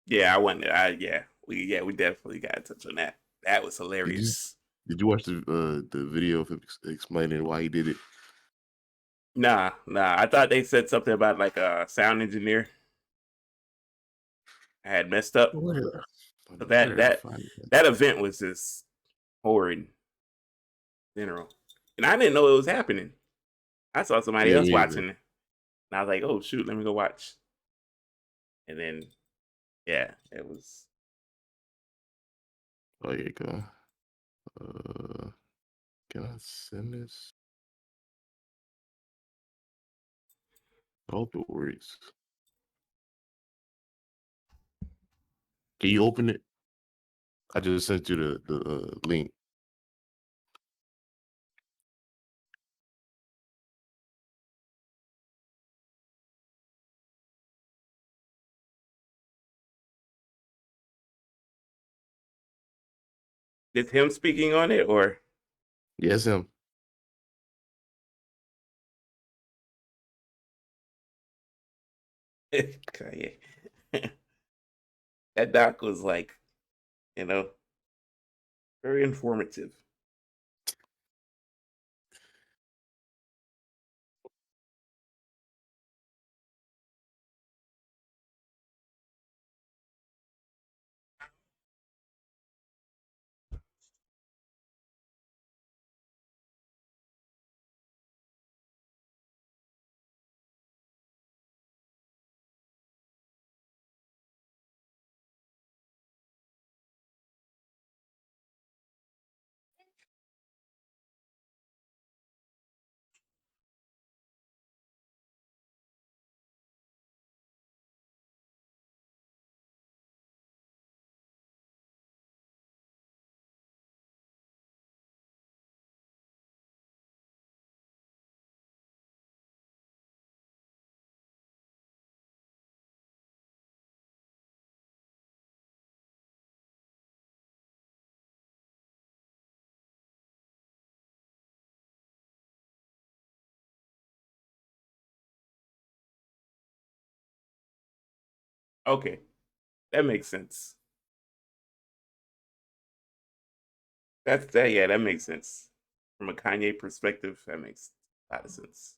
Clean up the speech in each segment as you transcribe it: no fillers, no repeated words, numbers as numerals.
Yeah, I went. We definitely got to touch on that. That was Did you hilarious. did you watch the video of him explaining why he did it? Nah, nah. I thought they said something about like a sound engineer had messed up. Where? But Where that did I that find it? that event was just horrid in general, and I didn't know it was happening. I saw somebody Yeah, else me either. watching it, and I was like, "Oh shoot, let me go watch." And then, yeah, it was Oh, yeah, go. Uh, can I send this? I hope it works. Can you open it? I just sent you the link. this him speaking on it, or Yes, him. Kanye. That doc was like, you know, very informative. Okay, that makes sense. That's that. Yeah, that makes sense. From a Kanye perspective, that makes a lot of sense.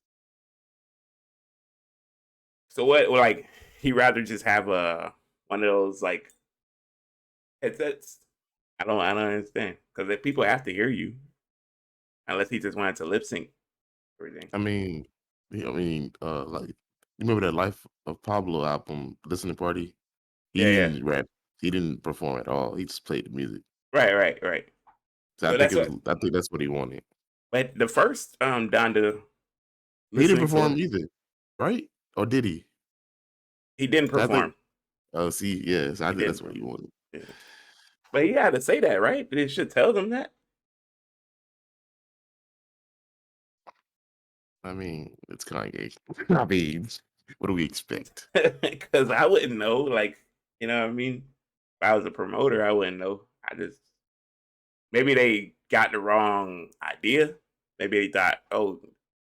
So what? Like, he rather just have a one of those like headsets. I don't understand because if people have to hear you, unless he just wanted to lip sync everything. I mean, like, you remember that Life of Pablo album, listening party? He Yeah, yeah. didn't rap. He didn't perform at all. He just played the music. Right, right, right. So So that's what. I think that's what he wanted. But the first Donda He didn't listening perform tour, either, right? Or did he? he didn't I think. perform. Oh, see, yes, I He think didn't that's what he perform. wanted. Yeah. But he had to say that, right? They should tell them that. I mean, it's Kanye. I mean, what do we expect? Because I wouldn't know. Like, you know what I mean? If I was a promoter, I wouldn't know. I just maybe they got the wrong idea. Maybe they thought, oh,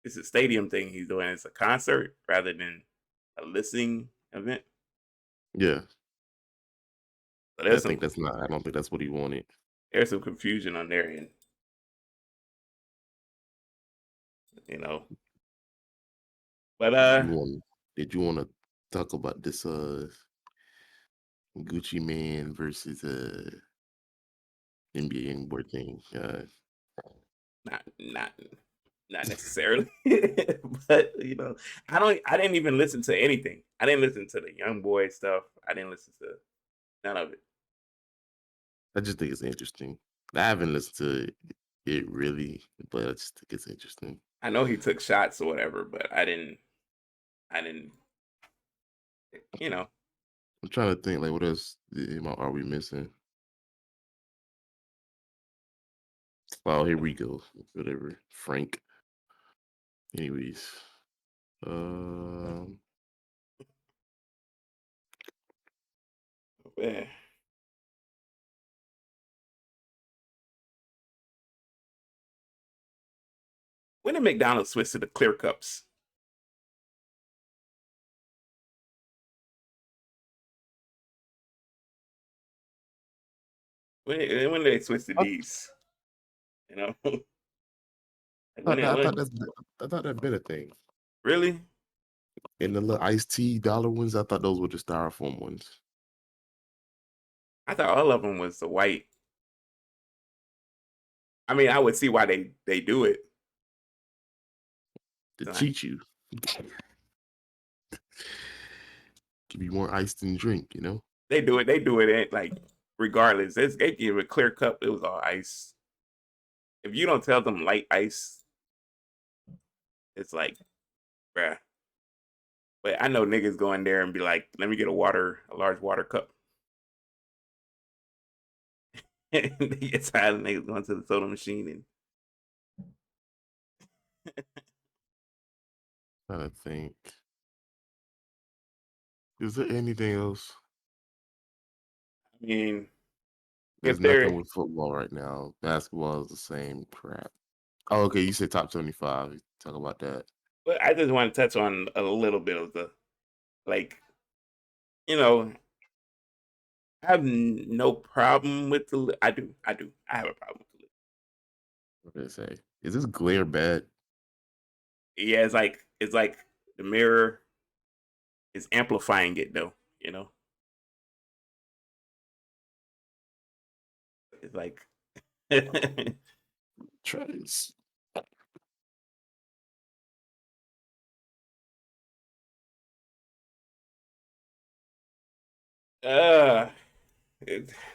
it's a stadium thing he's doing. It's a concert rather than a listening event. Yeah, So I think that's not. I don't think that's what he wanted. there's some confusion on their end, you know. But Did you want? Did you want to talk about this Gucci Man versus NBA Youngboy thing? not not not necessarily. But you know, I didn't even listen to anything. I didn't listen to the young boy stuff. I didn't listen to none of it. I just think it's interesting. I haven't listened to it really, but I just think it's interesting. I know he took shots or whatever, but I didn't you know. I'm trying to think like what else are we missing? Oh, here we go. Whatever. Frank. Anyways. Um Yeah. When did McDonald's switch to the clear cups? when they switch to I, D's, you know, like when thought it that, when I thought that'd been a thing. really. And the little iced tea dollar ones, I thought those were the styrofoam ones. I thought all of them was the white. I mean, I would see why they do it. To Like, cheat you. Give you more ice than drink, you know? they do it. They do it like regardless. They give a clear cup. It was all ice. If you don't tell them light ice, it's like, bruh. But I know niggas go in there and be like, "Let me get a large water cup." And they get tired of niggas going to the soda machine and Trying to think. Is there anything else? I mean, There's if nothing they're, with football right now. Basketball is the same crap. Oh, okay. You said top 75. Talk about that. but I just want to touch on a little bit of the like, you know, I have no problem with the. I do. I have a problem with the. What did I say? Is this glare bad? Yeah, it's like the mirror is amplifying it though. You know, it's like. Trace. uh,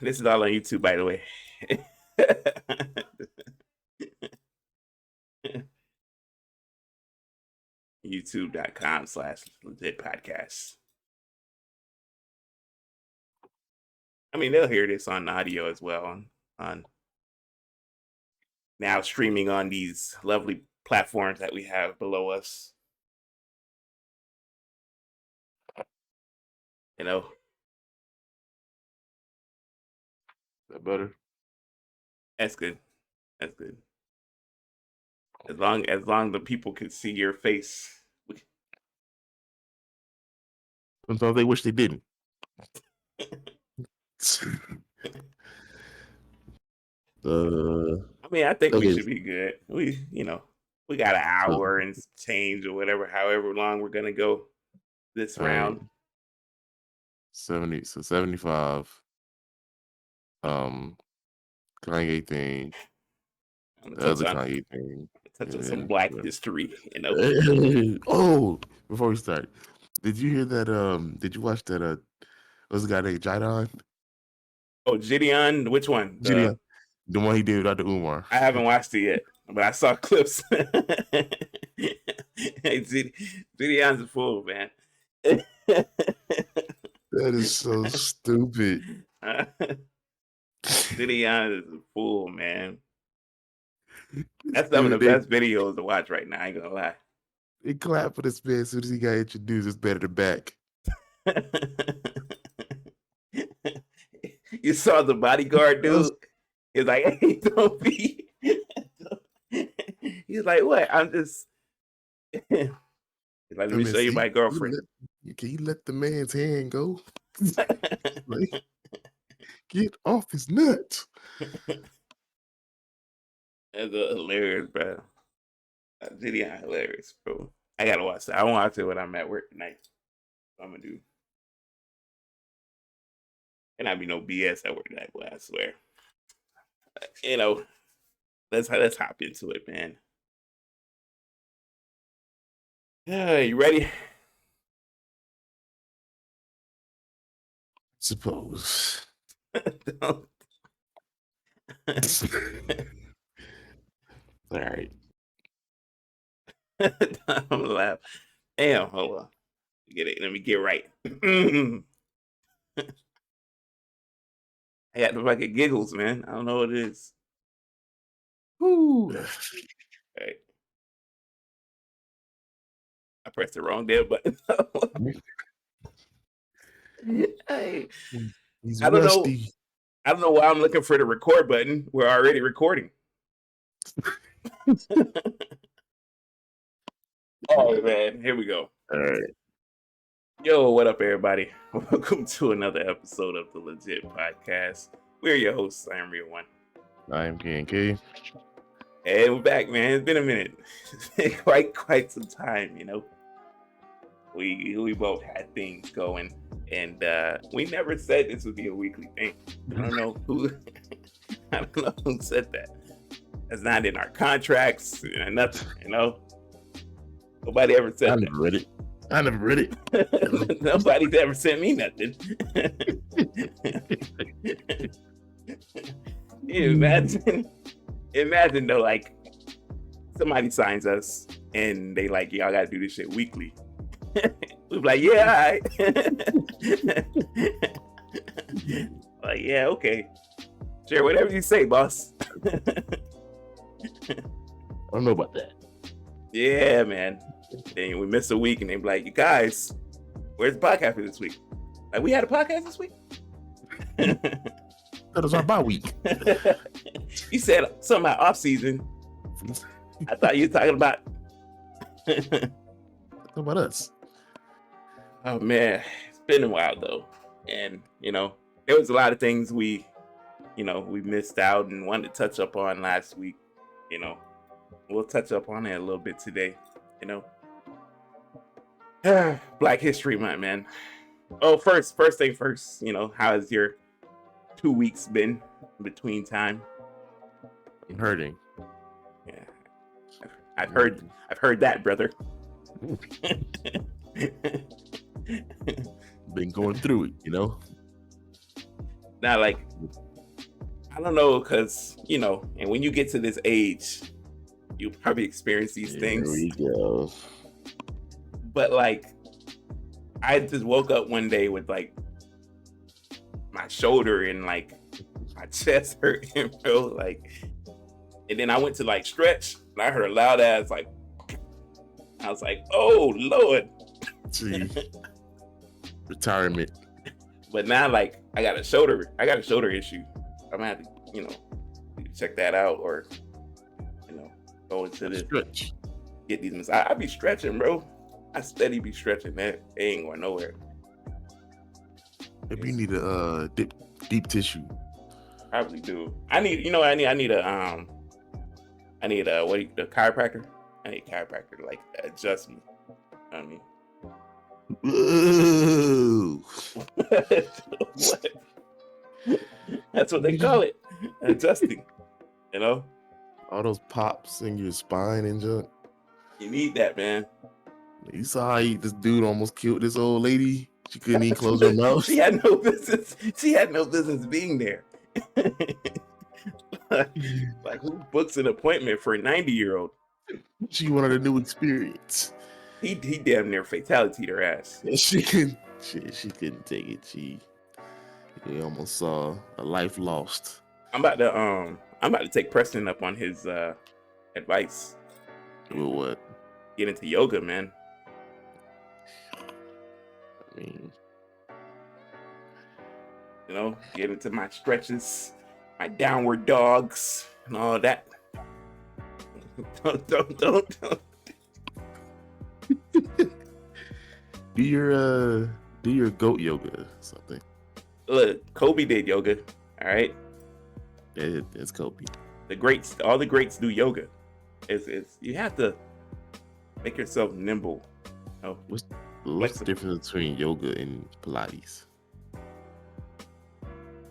this is all on YouTube, by the way. YouTube.com/LeJit podcast. I mean, they'll hear this on audio as well on now streaming on these lovely platforms that we have below us. You know, Is that better? that's good. That's good. As long the people can see your face. Sometimes they wish they didn't. I mean, I think we Okay. should be good. We got an So, hour and change or whatever, however long we're gonna go this all right. round. 70. So 75. Kanye thing. I'm gonna The touch other on Kanye thing. And some then Black history. oh, before we start, did you hear that? Did you watch that? What's the guy named Jidon? Oh, Gideon, which one? Gideon, the one he did with Dr. Umar. I haven't watched it yet, but I saw clips. Gideon's a fool, man. That is so stupid. Gideon is a fool, man. That's some of the Dude, best videos to watch right now. I ain't gonna lie. they clapped for this man as soon as he got introduced. It's better than back. You saw the bodyguard dude. He's like, "Hey, don't be." He's like, "What? I'm just." He's like, "Let me show you my girlfriend." Can you let the man's hand go? Like, get off his nuts. That's hilarious, bro. Gideon hilarious, bro. I gotta watch that. I won't watch it when I'm at work tonight. I'm gonna do. And I be no BS at work tonight, boy. I swear. You know, let's hop into it, man. You ready? Suppose. All right. I'm gonna laugh. Damn, hold on. Get it. Let me get right. I got the fucking giggles, man. I don't know what it is. Woo. Right. I pressed the wrong damn button. Hey, He's I don't know. rusty. I don't know why I'm looking for the record button. We're already recording. Oh man, here we go. All right. Yo, what up, everybody? Welcome to another episode of the LeJit podcast. We're your hosts. I am Real One. I am KNK. And we're back, man. It's been a minute. It's been quite some time, you know. We both had things going, and we never said this would be a weekly thing. I don't know who said that. That's not in our contracts, nothing, you know. Nobody ever said that. I never read it. Nobody's ever sent me nothing. Imagine though, like somebody signs us and they like, y'all gotta do this shit weekly. We're like, yeah, all right. Like, yeah, okay. Sure, whatever you say, boss. I don't know about that. Yeah, man. Then we miss a week and they be like, you guys, where's the podcast for this week? Like, we had a podcast this week? That was our bye week. You said something about off season. I thought you were talking about What about us? Oh man, it's been a while though. And you know, there was a lot of things we missed out and wanted to touch up on last week. You know, we'll touch up on it a little bit today, you know. Black History Month, man. Oh, first thing first, you know, how has your 2 weeks been between time? I'm hurting. Yeah. I've heard that, brother. Been going through it, you know. Now, like, I don't know, because you know, and when you get to this age, you probably experience these things. There we go. But like, I just woke up one day with like my shoulder and like my chest hurting, bro. Like, and then I went to like stretch, and I heard a loud ass like. I was like, "Oh Lord!" See, retirement. But now, like, I got a shoulder issue. I'm gonna have to, you know, check that out, or you know, go into the stretch. Get these. I be stretching, bro. I steady be stretching, man. They ain't going nowhere. Maybe you need a deep tissue. Probably do. I need a the chiropractor. I need a chiropractor to like adjust me. You know what I mean? Ooh. What? That's what they call it. Adjusting. You know? All those pops in your spine and junk. You need that, man. You saw how this dude almost killed this old lady. She couldn't even close her mouth. She had no business. She had no business being there. Like who books an appointment for a 90-year-old? She wanted a new experience. He damn near fatality her ass. She couldn't take it. She almost saw a life lost. I'm about to take Preston up on his advice. With what? Get into yoga, man. I mean, you know, get into my stretches, my downward dogs, and all that. Don't. Do your goat yoga or something. Look, Kobe did yoga. All right. It's Kobe. All the greats do yoga. It's you have to make yourself nimble. You know? What's the difference between yoga and Pilates?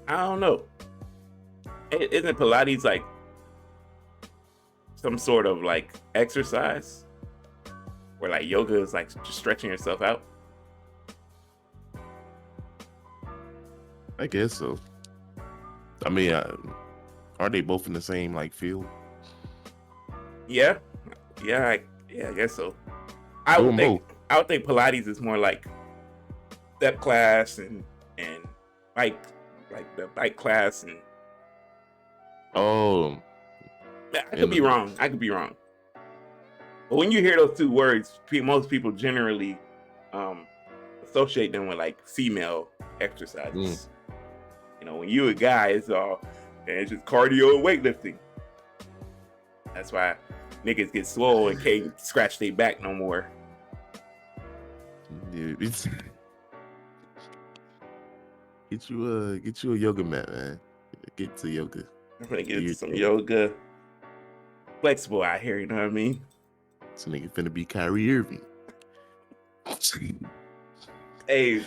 I don't know. Isn't Pilates like some sort of like exercise? Where like yoga is like just stretching yourself out? I guess so. I mean, are they both in the same like field? Yeah, I guess so. I would think Pilates is more like step class and bike, like the bike class, and I could be wrong. But when you hear those two words, most people generally associate them with like female exercises. You know, when you a guy, it's just cardio and weightlifting. That's why niggas get swole and can't scratch their back no more. Dude, get you a yoga mat, man. get to yoga. I'm gonna get into You're some yoga. Flexible out here, you know what I mean? So nigga finna be Kyrie Irving. Hey,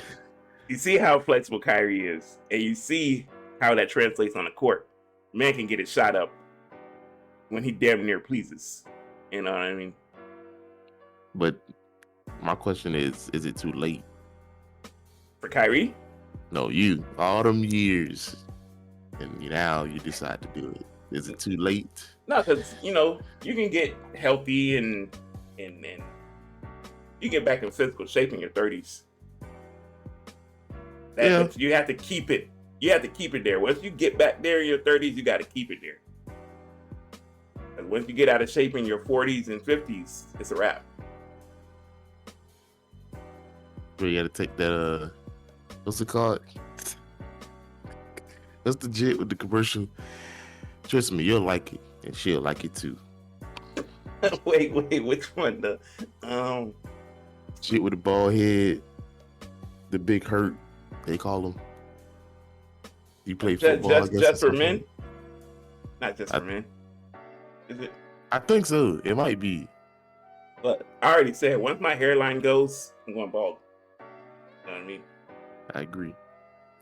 you see how flexible Kyrie is, and you see how that translates on the court. Man can get his shot up when he damn near pleases. You know what I mean? But my question is it too late? For Kyrie? No, you. All them years. And now you decide to do it. Is it too late? No, because you can get healthy and you get back in physical shape in your 30s. But you have to keep it. You have to keep it there. Once you get back there in your 30s, you got to keep it there. And once you get out of shape in your 40s and 50s, it's a wrap. So you got to take that. What's it called? That's the JIT with the commercial. Trust me, you'll like it, and she'll like it too. wait, which one? The JIT with the bald head, the big hurt, they call him. You play football, just for men? Not just for men. Is it? I think so. It might be. But I already said, once my hairline goes, I'm going bald. You know what I mean? I agree.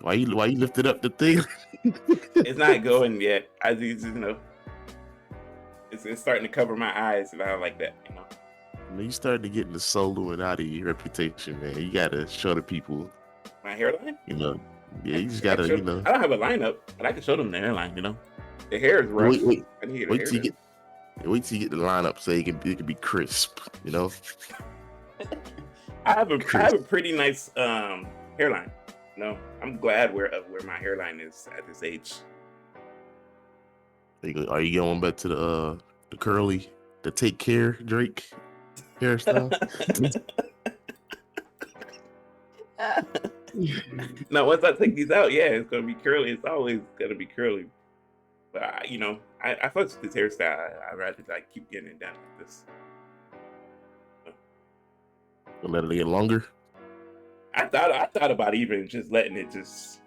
Why you lifted up the thing? It's not going yet. I just it's starting to cover my eyes, and I don't like that. When you start to get the soloing out of your reputation, man, you gotta show the people my hairline. Yeah, you just gotta. I don't have a lineup, but I can show them the hairline. The hair is rough. Wait till you get the lineup so it can be crisp. I have a pretty nice hairline. I'm glad where my hairline is at this age. Are you going back to the curly, the Take Care Drake hairstyle? No, once I take these out, it's gonna be curly. It's always gonna be curly. But I fuck with this hairstyle. I'd rather keep getting it down like this. Let it get longer. I thought about even just letting it just,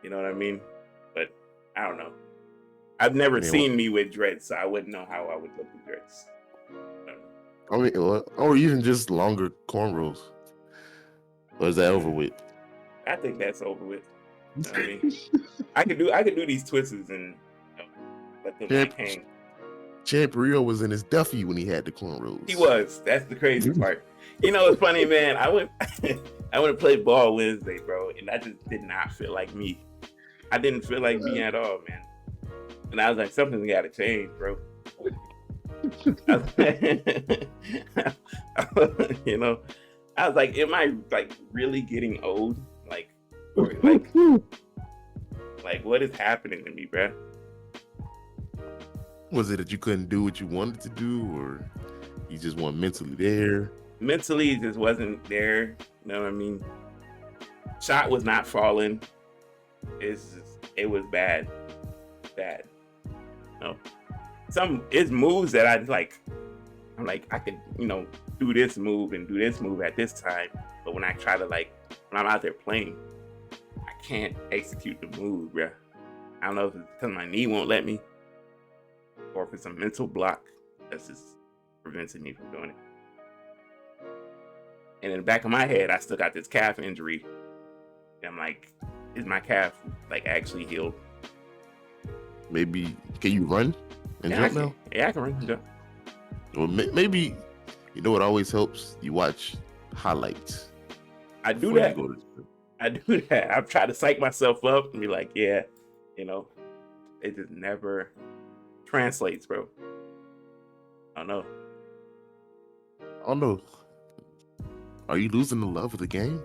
you know what I mean? But I don't know. I've never seen me with dreads, so I wouldn't know how I would look with dreads. I mean, or even just longer cornrows. Or is that over with? I think that's over with. I mean, I could do these twists and let them hang. Champ Rio was in his Duffy when he had the cornrows. He was. That's the crazy part. It's funny, man. I went to play ball Wednesday, bro, and I just did not feel like me. I didn't feel like me at all, man. And I was like, something's got to change, bro. I was like, am I really getting old? What is happening to me, bro? Was it that you couldn't do what you wanted to do, or you just weren't mentally there? Mentally, it just wasn't there. You know what I mean? Shot was not falling. It was bad. It's moves that I'm like, I could, do this move and do this move at this time. But when I try to when I'm out there playing, I can't execute the move, bro. I don't know if it's because my knee won't let me, or if it's a mental block that's just preventing me from doing it. And in the back of my head, I still got this calf injury. And I'm like, is my calf actually healed? Maybe can you run and jump now? Yeah, I can run and jump. Well, maybe what always helps? You watch highlights. I do that. I've tried to psych myself up and be like, it just never translates, bro. I don't know. Are you losing the love of the game?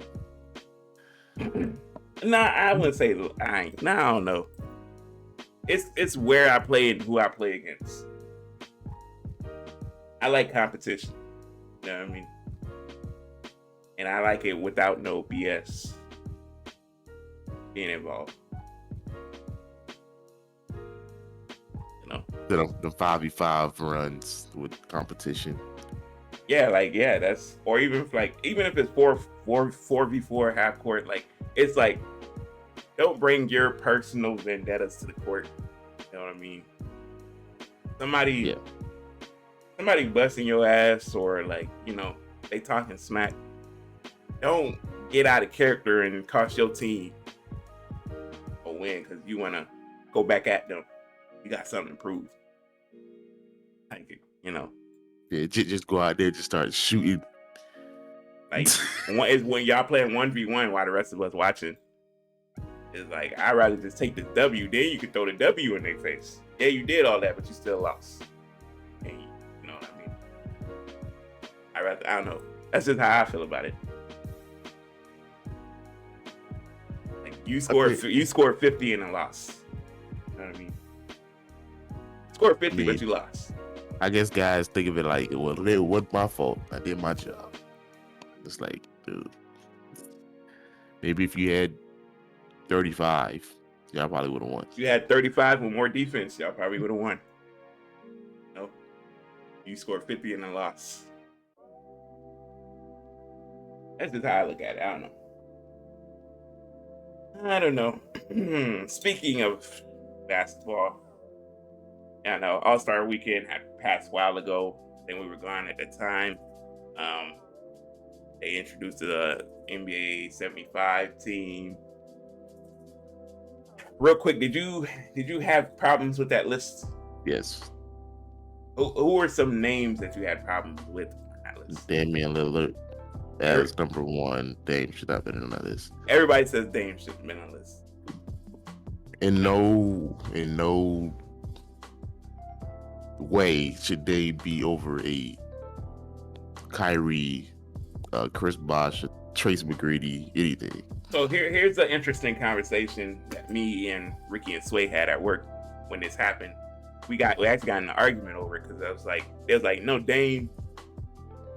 Nah, I wouldn't say I ain't. Nah, I don't know. It's where I play and who I play against. I like competition. You know what I mean? And I like it without no BS being involved. The 5v5 runs with competition. Yeah, that's, or even if it's 4v4 half court, it's don't bring your personal vendettas to the court. You know what I mean? Somebody, Yeah. somebody busting your ass, or like, they talking smack. Don't get out of character and cost your team a win because you want to go back at them. You got something to prove. Like, Yeah, just go out there, just start shooting. like when y'all playing 1v1 while the rest of us watching. It's like, I'd rather just take the W. Then you can throw the W in their face. Yeah, you did all that, but you still lost. And you know what I mean? I don't know. That's just how I feel about it. Like, you scored 50 and a loss. You know what I mean? Scored 50, but you lost. I guess guys think of it like, well, it wasn't my fault. I did my job. It's like, dude, maybe if you had 35, y'all probably would have won. If you had 35 with more defense, y'all probably would have won. No, you scored 50 and a loss. That's just how I look at it. I don't know. Speaking of basketball, I know All-Star Weekend had passed a while ago. Then we were gone at the time. They introduced the NBA 75 team. Real quick, did you have problems with that list? Yes. Who were some names that you had problems with on that list? Damian Lillard as number one. Dame should not have been on that list. Everybody says Dame should have been on the list. In no way should they be over a Kyrie, Chris Bosh, Trace McGrady, anything. So here's an interesting conversation that me and Ricky and Sway had at work when this happened. We actually got in an argument over it because it was like, no, Dame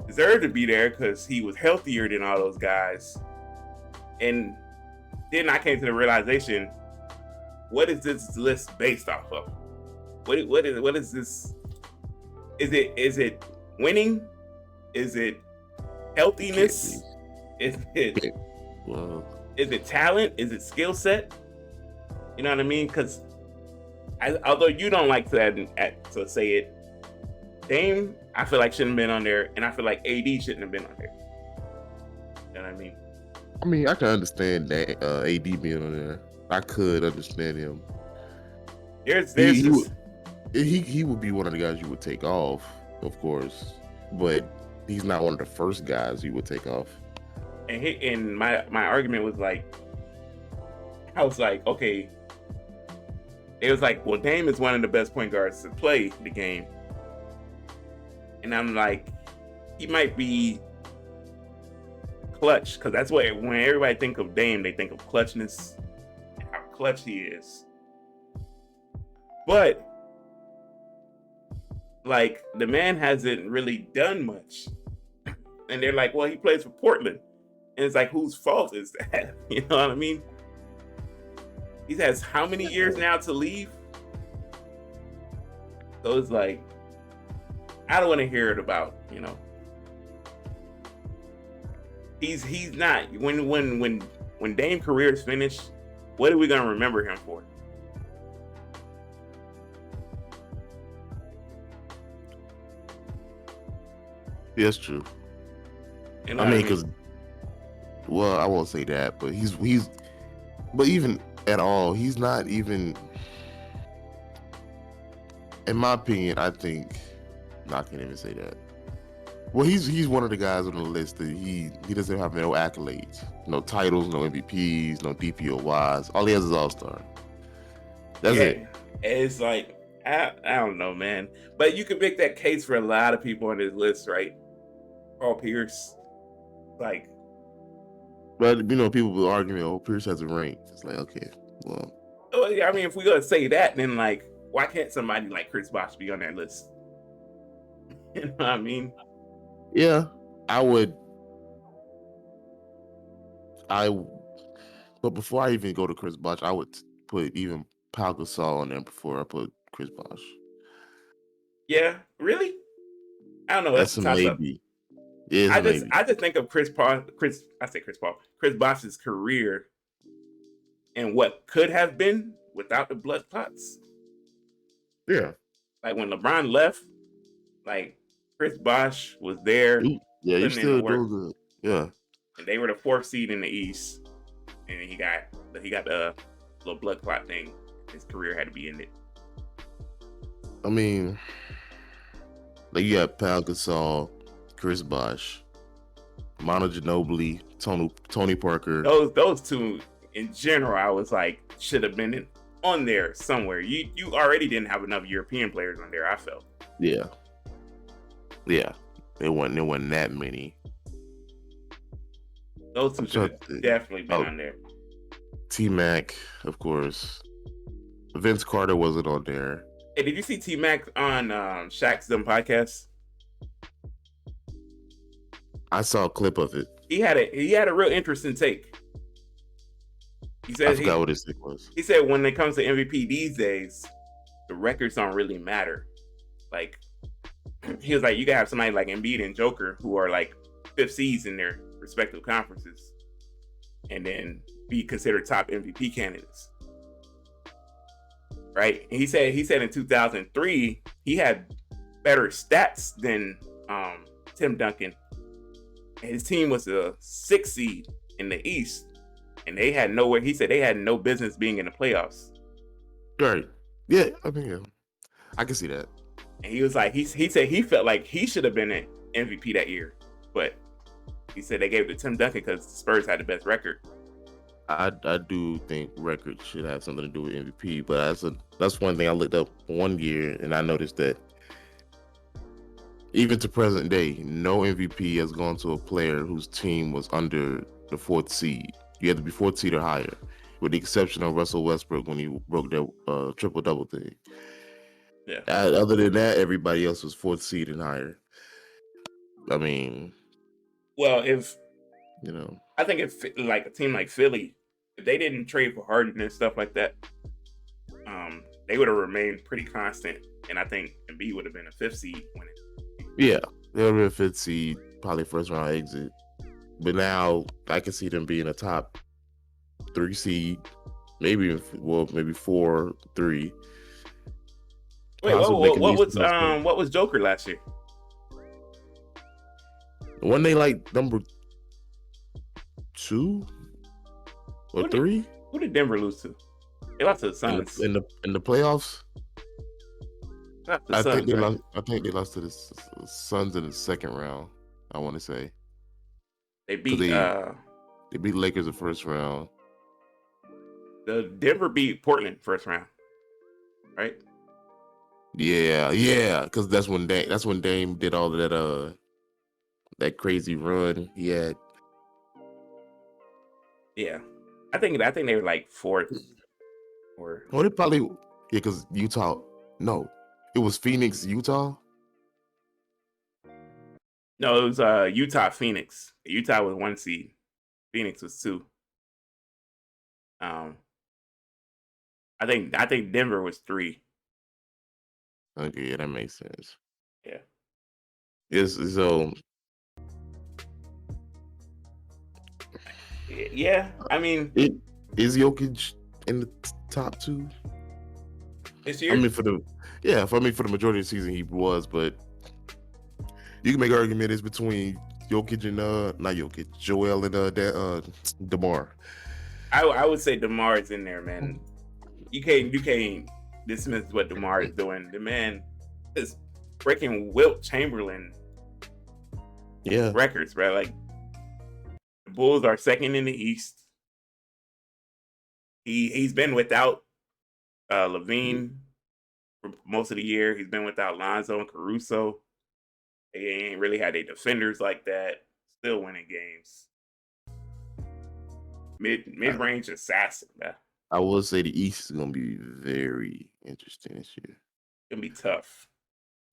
deserved to be there because he was healthier than all those guys. And then I came to the realization, what is this list based off of? What is this? Is it winning? Is it healthiness? Is it talent? Is it skill set? You know what I mean? Because although you don't like to say it, Dame, I feel like shouldn't have been on there, and I feel like AD shouldn't have been on there. You know what I mean? I mean, I can understand that AD being on there. I could understand him. He would be one of the guys you would take off, of course, but he's not one of the first guys you would take off. And my argument was like, I was like, okay. It was like, well, Dame is one of the best point guards to play the game. And I'm like, he might be clutch, because that's what, when everybody think of Dame, they think of clutchness and how clutch he is. But like, the man hasn't really done much. And they're like, well, he plays for Portland. And it's like, whose fault is that? You know what I mean? He has how many years now to leave? So it's like, I don't want to hear it about, he's not, when Dame career is finished, what are we gonna remember him for? That's true. You know I mean, because, well, I won't say that, but but even at all, he's not even, in my opinion, I think, no, I can't even say that. Well, he's one of the guys on the list that he doesn't have no accolades, no titles, no MVPs, no DPOYs. All he has is All-Star. That's it. It's like, I don't know, man. But you can make that case for a lot of people on this list, right? Paul Pierce, like. But people will argue, oh, Pierce has a ring. It's like, okay, well. I mean, if we're gonna say that, then like, why can't somebody like Chris Bosh be on that list? You know what I mean? Yeah, I would. But before I even go to Chris Bosh, I would put even Pau Gasol on there before I put Chris Bosh. Yeah, really? I don't know. That's a maybe. I just think of Chris Bosh's career and what could have been without the blood clots. Yeah. Like when LeBron left, like Chris Bosh was there Yeah, he's putting in the still work, doing good. Yeah. and they were the 4th seed in the East, and he got the little blood clot thing. His career had to be ended. I mean, like you got Pau Gasol, Chris Bosh, Manu Ginobili, Tony Parker. Those two in general, I was like, should have been on there somewhere. You already didn't have enough European players on there, I felt. Yeah. Yeah. There wasn't that many. Those two should have definitely been on there. T-Mac, of course. Vince Carter wasn't on there. Hey, did you see T-Mac on Shaq's Dumb podcast? I saw a clip of it. He had a real interesting take. He said I forgot what his take was. He said when it comes to MVP these days, the records don't really matter. Like he was like, you gotta have somebody like Embiid and Joker who are like 5th seeds in their respective conferences, and then be considered top MVP candidates. Right? And he said in 2003 he had better stats than Tim Duncan. And his team was a 6th seed in the East, and they had nowhere. He said they had no business being in the playoffs. Right? Yeah, I mean, yeah. I can see that. And he was like, he said he felt like he should have been an MVP that year, but he said they gave it to Tim Duncan because the Spurs had the best record. I do think records should have something to do with MVP, but that's one thing I looked up one year, and I noticed that even to present day, no MVP has gone to a player whose team was under the 4th seed. You had to be 4th seed or higher, with the exception of Russell Westbrook when he broke that triple-double thing. Yeah. Other than that, everybody else was 4th seed and higher. I mean, well, I think if like a team like Philly, if they didn't trade for Harden and stuff like that, they would have remained pretty constant, and I think Embiid would have been a 5th seed winning. Yeah, they were a 5th seed, probably 1st round exit. But now I can see them being a top 3 seed, maybe 4, 3. Wait, what was Joker last year? When they like number 2 or 3? Who did Denver lose to? They lost to the Suns in the playoffs. I think they lost to the Suns in the 2nd round. I want to say they beat Lakers the 1st round. The Denver beat Portland 1st round, right? Yeah, because that's when Dame did all of that crazy run he had. Yeah, I think they were like 4th or. Well, they probably because Utah. No, it was Phoenix, Utah. No, it was Utah, Phoenix. Utah was 1 seed. Phoenix was 2. I think Denver was 3. Okay, yeah, that makes sense. Yeah. Yes, so. Yeah, I mean, is Jokic in the top 2 this year? I mean, for the majority of the season he was, but you can make an argument it's between Jokic and not Jokic, Joel and DeMar. I would say DeMar is in there, man. You can't dismiss what DeMar is doing. The man is breaking Wilt Chamberlain records, bro. Like the Bulls are 2nd in the East. He's been without Levine for most of the year. He's been without Lonzo and Caruso. They ain't really had any defenders like that. Still winning games. Mid-range assassin, man. I will say the East is gonna be very interesting this year. It's gonna be tough.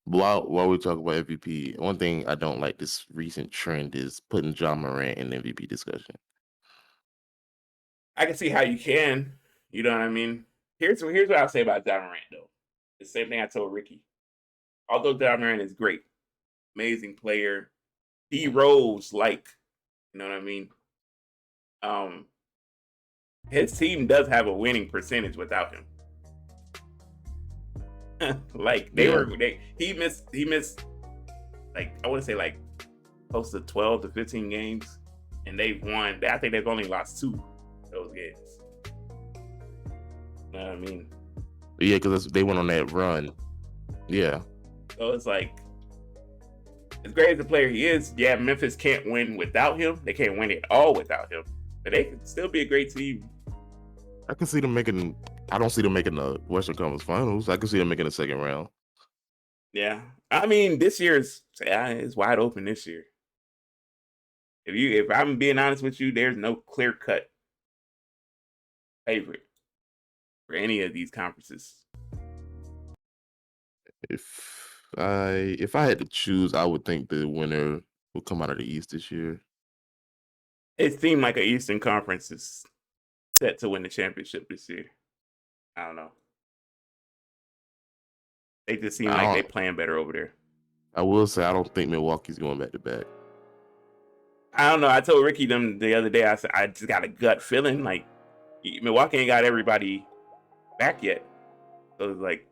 While we talk about MVP, one thing I don't like this recent trend is putting John Morant in the MVP discussion. I can see how you can. You know what I mean? Here's what I'll say about John Morant, though. The same thing I told Ricky. Although John Morant is great, amazing player, D Rose like, you know what I mean? his team does have a winning percentage without him. Like he missed like I want to say like close to 12 to 15 games, and they've won. I think they've only lost 2 of those games. You know what I mean? Yeah, because they went on that run. Yeah. So it's like, as great as a player he is, yeah, Memphis can't win without him. They can't win it all without him, but they can still be a great team. I can see them making. I don't see them making the Western Conference Finals. I can see them making the second round. Yeah, I mean, this year's it's wide open this year. If I'm being honest with you, there's no clear cut favorite for any of these conferences. If I had to choose, I would think the winner will come out of the East this year. It seemed like an Eastern Conference is set to win the championship this year. I don't know. They just seem like they playing better over there. I will say I don't think Milwaukee's going back to back. I don't know. I told Ricky them the other day. I said I just got a gut feeling like Milwaukee ain't got everybody back yet. So it's like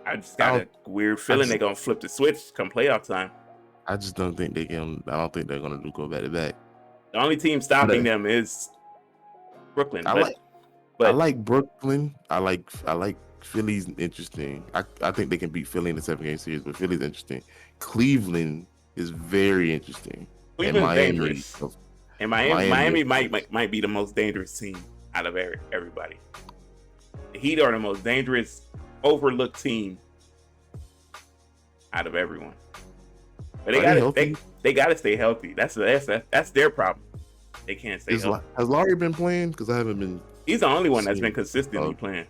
I just got a weird feeling they're gonna flip the switch come playoff time. I just don't think they can. I don't think they're gonna go back to back. The only team stopping them is Brooklyn. I like Brooklyn. I like Philly's interesting. I think they can beat Philly in the 7-game series, but Philly's interesting. Cleveland is very interesting. Cleveland's dangerous. And Miami might be the most dangerous team out of everybody. The Heat are the most dangerous, overlooked team out of everyone. But they gotta stay healthy. That's their problem. They can't stay healthy. Has Larry been playing? Because I haven't been. He's the only one that's been consistently playing.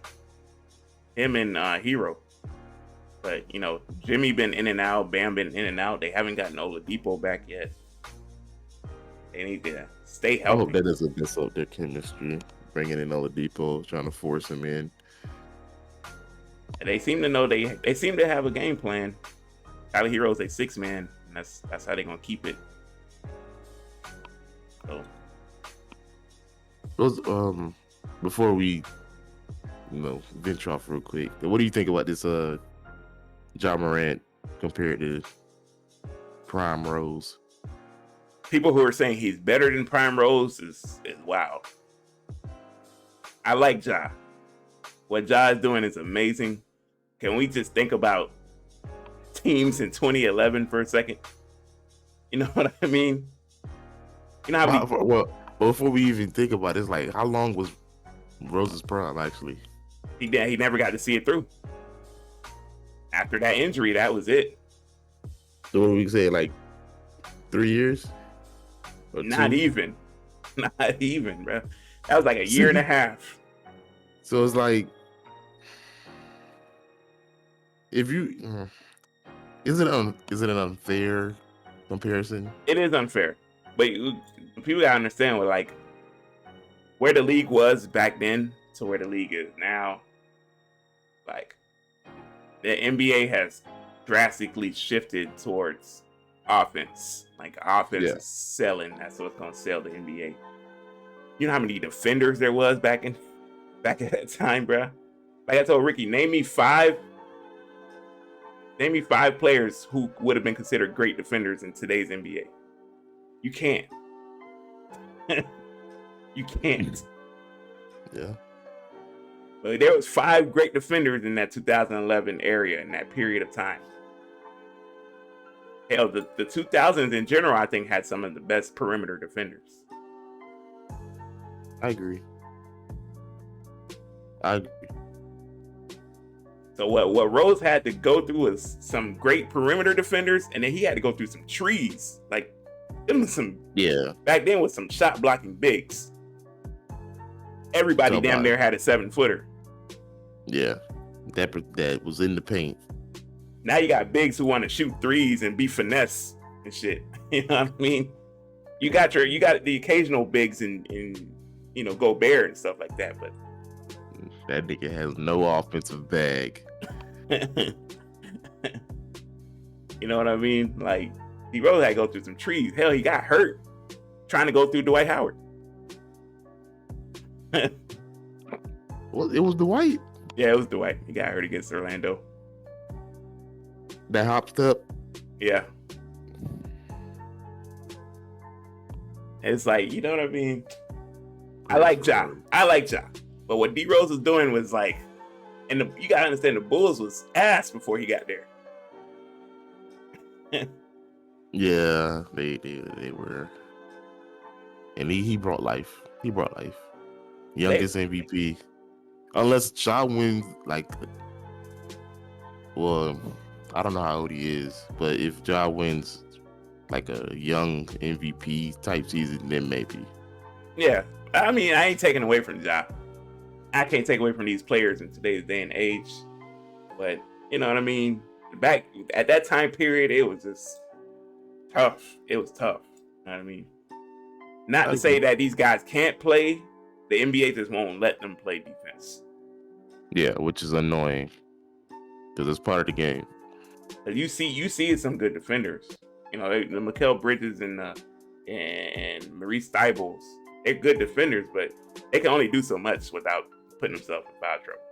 Him and Hero. But Jimmy been in and out, Bam been in and out. They haven't gotten Oladipo back yet. They need to stay healthy. I hope that doesn't mess up their chemistry. Bringing in Oladipo, trying to force him in. They seem to know they seem to have a game plan. Tyler Hero's a 6-man, and that's how they're gonna keep it. So those before we venture off real quick, what do you think about this Ja Morant compared to Prime Rose? People who are saying he's better than Prime Rose is wild. I like Ja. What Ja is doing is amazing. Can we just think about teams in 2011 for a second? You know what I mean? You know how well, before we even think about it, it's like, how long was Rose's prime actually? He never got to see it through. After that injury, that was it. So what we say, like 3 years? Not even, bro. That was like a year and a half. So it's like, if you, is it an unfair comparison? It is unfair, but people gotta understand where the league was back then to where the league is now. Like, the NBA has drastically shifted towards offense. Like, offense is selling. That's what's gonna sell the NBA. You know how many defenders there was back at that time, bro? Like I told Ricky, name me five players who would have been considered great defenders in today's NBA. You can't. You can't. Yeah. But there was 5 great defenders in that 2011 area, in that period of time. Hell, the 2000s in general, I think, had some of the best perimeter defenders. I agree. So what Rose had to go through was some great perimeter defenders, and then he had to go through some trees. Like, them was some back then was some shot blocking bigs. Everybody damn near had a 7-footer. Yeah, that was in the paint. Now you got bigs who want to shoot threes and be finesse and shit. You know what I mean? You got the occasional bigs in Gobert and stuff like that, but that nigga has no offensive bag. You know what I mean? Like, he really had to go through some trees. Hell, he got hurt trying to go through Dwight Howard. Well, it was Dwight Yeah, it was Dwight. He got hurt against Orlando. that hopped up. Yeah. It's like, you know what I mean? I like Ja. But what D Rose was doing was like, and you gotta understand the Bulls was ass before he got there. Yeah, they were, and he brought life. He brought life. Youngest MVP, unless Ja wins. Like, well, I don't know how old he is, but if Ja wins like a young MVP type season, then maybe. Yeah, I mean, I ain't taking away from Ja. I can't take away from these players in today's day and age. But you know what I mean? Back at that time period, it was just tough. It was tough. You know what I mean? Not to say that these guys can't play. The NBA just won't let them play defense. Yeah, which is annoying because it's part of the game. You see some good defenders. You know, the Mikal Bridges and Maurice Stibbles. They're good defenders, but they can only do so much without putting themselves in foul trouble.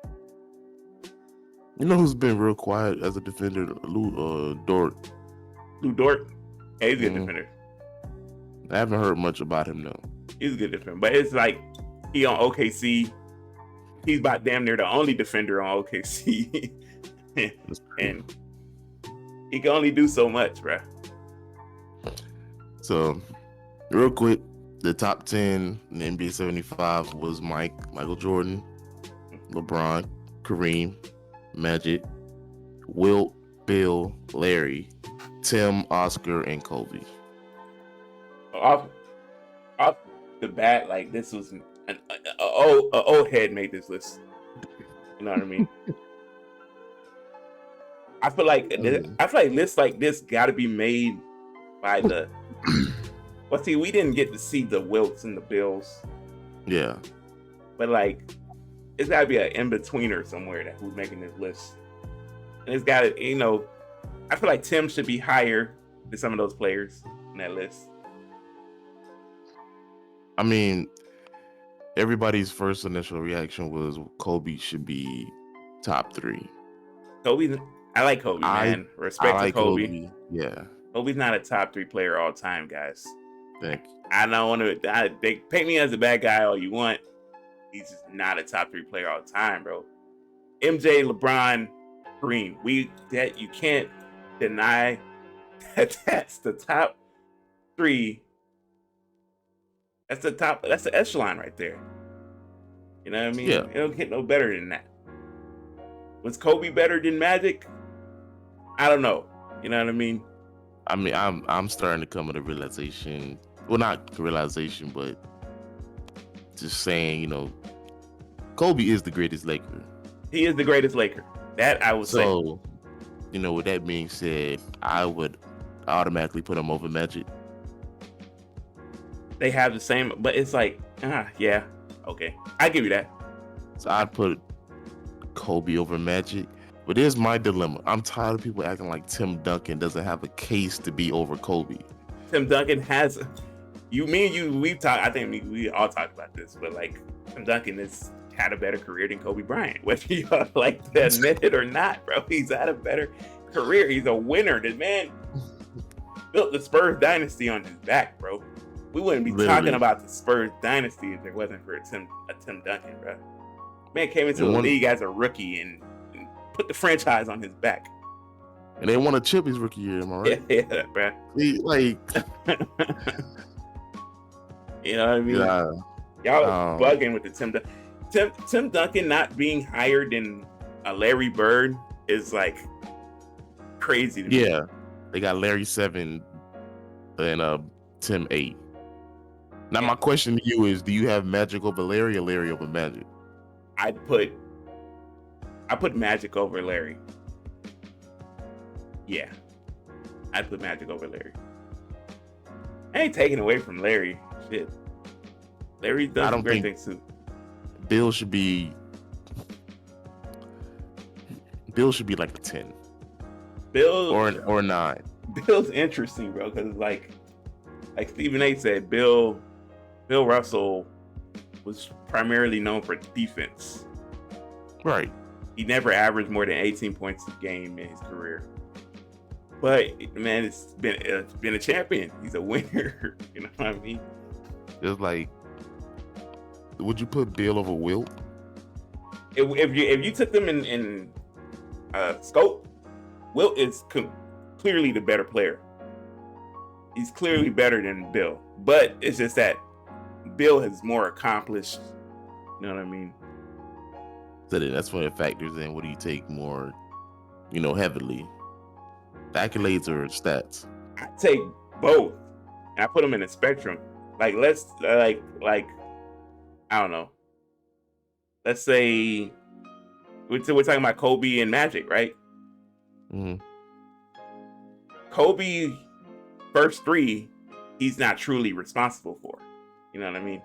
You know who's been real quiet as a defender? Lou Dort. Lou Dort? Yeah, he's a good defender. I haven't heard much about him though. He's a good defender, but it's like he on OKC. He's about damn near the only defender on OKC. And he can only do so much, bro. So, real quick, the top 10 in the NBA 75 was Michael Jordan, LeBron, Kareem, Magic, Wilt, Bill, Larry, Tim, Oscar, and Kobe. Off the bat, like this was an old head made this list. You know what I mean? I feel like lists like this got to be made by the. Well, see, we didn't get to see the Wilts and the Bills. Yeah, but like, it's got to be an in-betweener somewhere that who's making this list, and it's got to, you know, I feel like Tim should be higher than some of those players in that list. I mean, everybody's first initial reaction was Kobe should be top 3. Kobe, I like Kobe, man. Respect to Kobe. Yeah. Kobe's not a top 3 player all time, guys. Thank you. I don't want to. They paint me as a bad guy all you want. He's just not a top 3 player all the time, bro. MJ, LeBron, Kareem. You can't deny that that's the top 3. That's the echelon right there. You know what I mean? Yeah. It don't get no better than that. Was Kobe better than Magic? I don't know. You know what I mean? I mean, I'm starting to come to the realization. Well, not the realization, but just saying, you know, Kobe is the greatest Laker. He is the greatest Laker. That I would say. So, you know, with that being said, I would automatically put him over Magic. They have the same, but it's like, yeah, okay, I give you that. So I'd put Kobe over Magic. But here's my dilemma. I'm tired of people acting like Tim Duncan doesn't have a case to be over Kobe. Tim Duncan has, we've talked, I think we all talked about this, but like Tim Duncan has had a better career than Kobe Bryant, whether you like to admit it or not, bro. He's had a better career. He's a winner. The man built the Spurs dynasty on his back, bro. We wouldn't be talking about the Spurs dynasty if it wasn't for a Tim Duncan, bro. Man came into the league as a rookie and put the franchise on his back. And they won a chip his rookie year, am I right? Yeah, bro. Like, you know what I mean? Yeah. Y'all bugging with the Tim Duncan. Tim Duncan not being higher than a Larry Bird is like crazy to me. Yeah, they got Larry 7 and Tim 8. Now my question to you is: do you have Magic over Larry or Larry over Magic? I put Magic over Larry. Yeah, I'd put Magic over Larry. I ain't taking away from Larry. Shit, Larry does some great things too. Bill should be like a 10. Bill or 9. Bill's interesting, bro, because like Stephen A said, Bill Russell was primarily known for defense. Right. He never averaged more than 18 points a game in his career. But man, it's been a champion. He's a winner. You know what I mean? It's like, would you put Bill over Wilt? If you took them in scope, Wilt is clearly the better player. He's clearly better than Bill, but it's just that Bill is more accomplished. You know what I mean? So then that's when it factors in. What do you take more, heavily? The accolades or stats? I take both. And I put them in a spectrum. Like let's like I don't know. Let's say we're talking about Kobe and Magic, right? Mm-hmm. Kobe first three, he's not truly responsible for. You know what I mean?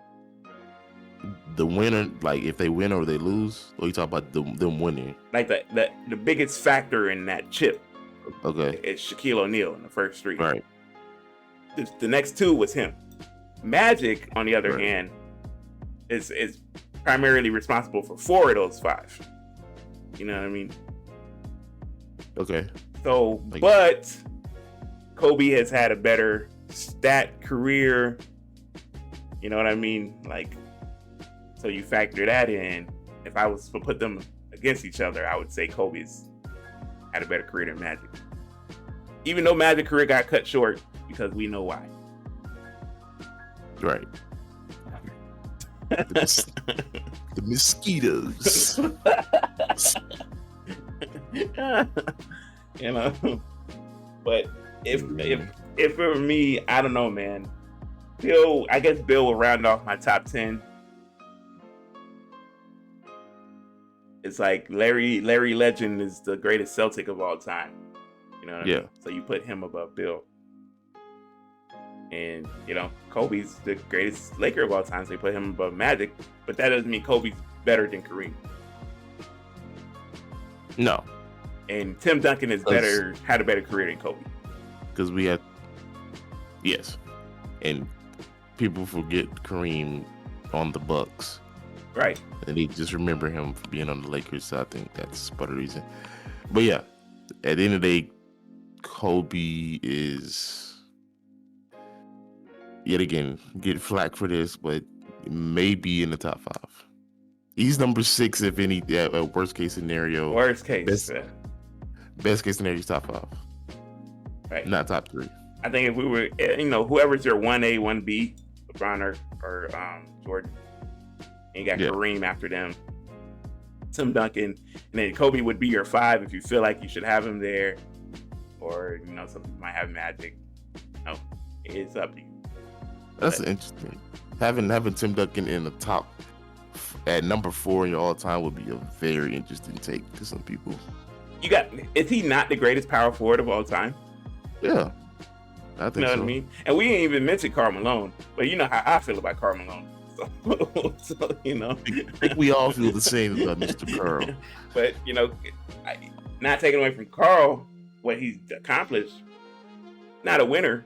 The winner, like if they win or they lose, or you talk about them winning? Like the biggest factor in that chip, okay, is Shaquille O'Neal in the first three. Right. The next two was him. Magic, on the other hand, is primarily responsible for 4 of those 5. You know what I mean? Okay. So, but Kobe has had a better stat career. You know what I mean? Like, so you factor that in. If I was to put them against each other, I would say Kobe's had a better career than Magic. Even though Magic's career got cut short, because we know why. Right. The mosquitoes. You know, but if it were me, I don't know, man. I guess Bill will round off my top 10. It's like Larry Legend is the greatest Celtic of all time. You know what I mean? So you put him above Bill. And, Kobe's the greatest Laker of all time, so you put him above Magic. But that doesn't mean Kobe's better than Kareem. No. And Tim Duncan had a better career than Kobe. Because we had, yes. And people forget Kareem on the Bucks. Right. And they just remember him for being on the Lakers, so I think that's part of the reason. But yeah, at the end of the day, Kobe is, yet again, get flack for this, but maybe in the top 5. He's number 6, if any, worst case scenario. Worst case. Best case scenario is top 5. Right. Not top 3. I think if we were, whoever's your 1A, 1B, LeBron or Jordan, and you got Kareem after them, Tim Duncan, and then Kobe would be your 5 if you feel like you should have him there, or some people might have Magic. No, it's up to you. That's interesting. Having Tim Duncan in the top at number 4 in your all time would be a very interesting take to some people. Is he not the greatest power forward of all time? Yeah, I think so. You know what I mean? And we ain't even mentioned Karl Malone, but you know how I feel about Karl Malone. So I think we all feel the same about Mr. Karl. But not taking away from Karl what he's accomplished. Not a winner,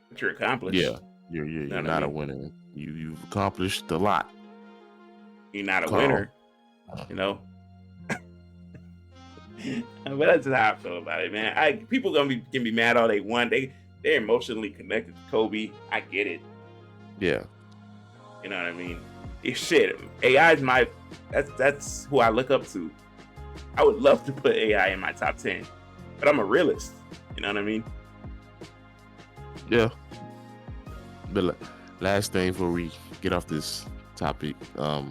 but you're accomplished. Yeah, you're not a winner. You've accomplished a lot. You're not a winner, But that's just how I feel about it, man. People can be mad all they want. They're emotionally connected to Kobe. I get it. Yeah. You know what I mean? Shit, AI is that's who I look up to. I would love to put AI in my top 10, but I'm a realist. You know what I mean? Yeah. But last thing before we get off this topic, I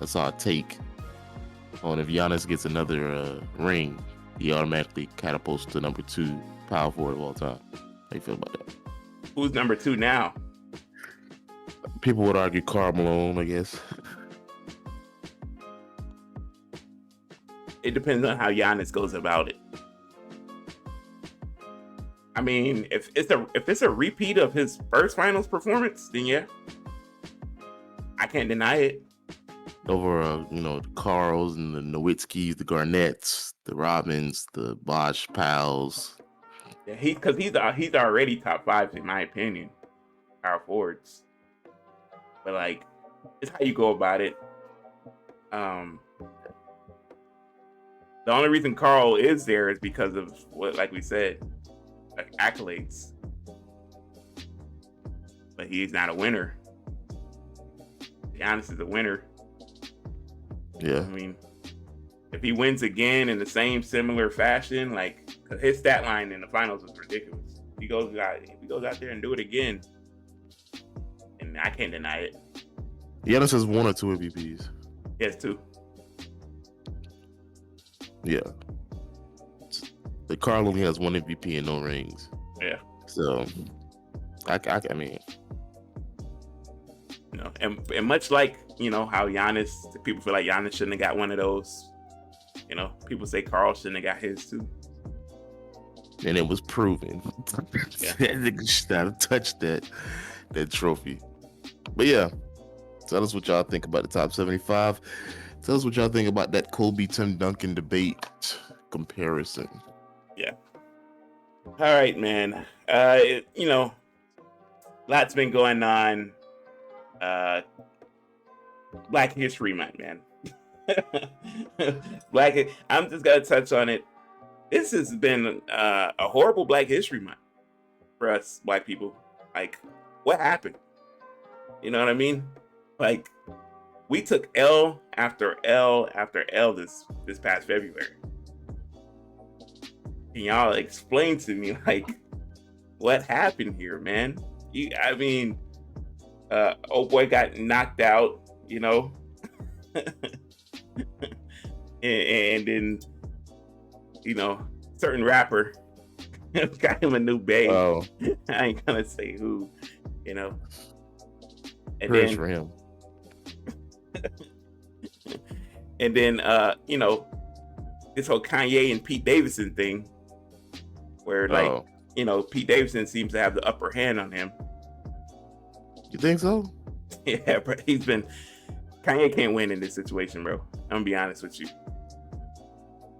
saw a take on if Giannis gets another ring, he automatically catapults to number 2 power forward of all time. How you feel about that? Who's number 2 now? People would argue Karl Malone, I guess. It depends on how Giannis goes about it. I mean, if it's a repeat of his first finals performance, then yeah, I can't deny it. Over, the Carls and the Nowitzkis, the Garnetts, the Robins, the Bosh Pals. Yeah, he's already top 5 in my opinion, power forwards. But it's how you go about it. The only reason Carl is there is because of what, like we said, like accolades. But he's not a winner. Giannis is a winner. Yeah. I mean, if he wins again in the same similar fashion, like, cause his stat line in the finals was ridiculous. If he goes out there and do it again, and I can't deny it. Giannis has 1 or 2 MVPs. Yes, too. Yeah. The Carl only has 1 MVP and no rings. Yeah. So, I mean, you know, and much like, you know, how Giannis, people feel like Giannis shouldn't have got one of those. You know, people say Carl shouldn't have got his too. And it was proven. Yeah. That nigga should not have touched that trophy. But yeah, tell us what y'all think about the top 75. Tell us what y'all think about that Kobe Tim Duncan debate comparison. Yeah. All right, man. You know, lots been going on. Black History Month, man. I'm just gonna touch on it. This has been a horrible Black History Month for us Black people. Like, what happened? You know what I mean? Like, we took L after L after L this past February. Can y'all explain to me, like, what happened here, man? I mean, old boy got knocked out, you know, and then, you know, certain rapper got him a new babe. Oh, I ain't gonna say who, you know. And praise then for him. and then you know, this whole Kanye and Pete Davidson thing, where like, you know, Pete Davidson seems to have the upper hand on him. You think so? Yeah, but Kanye can't win in this situation, bro. I'm gonna be honest with you.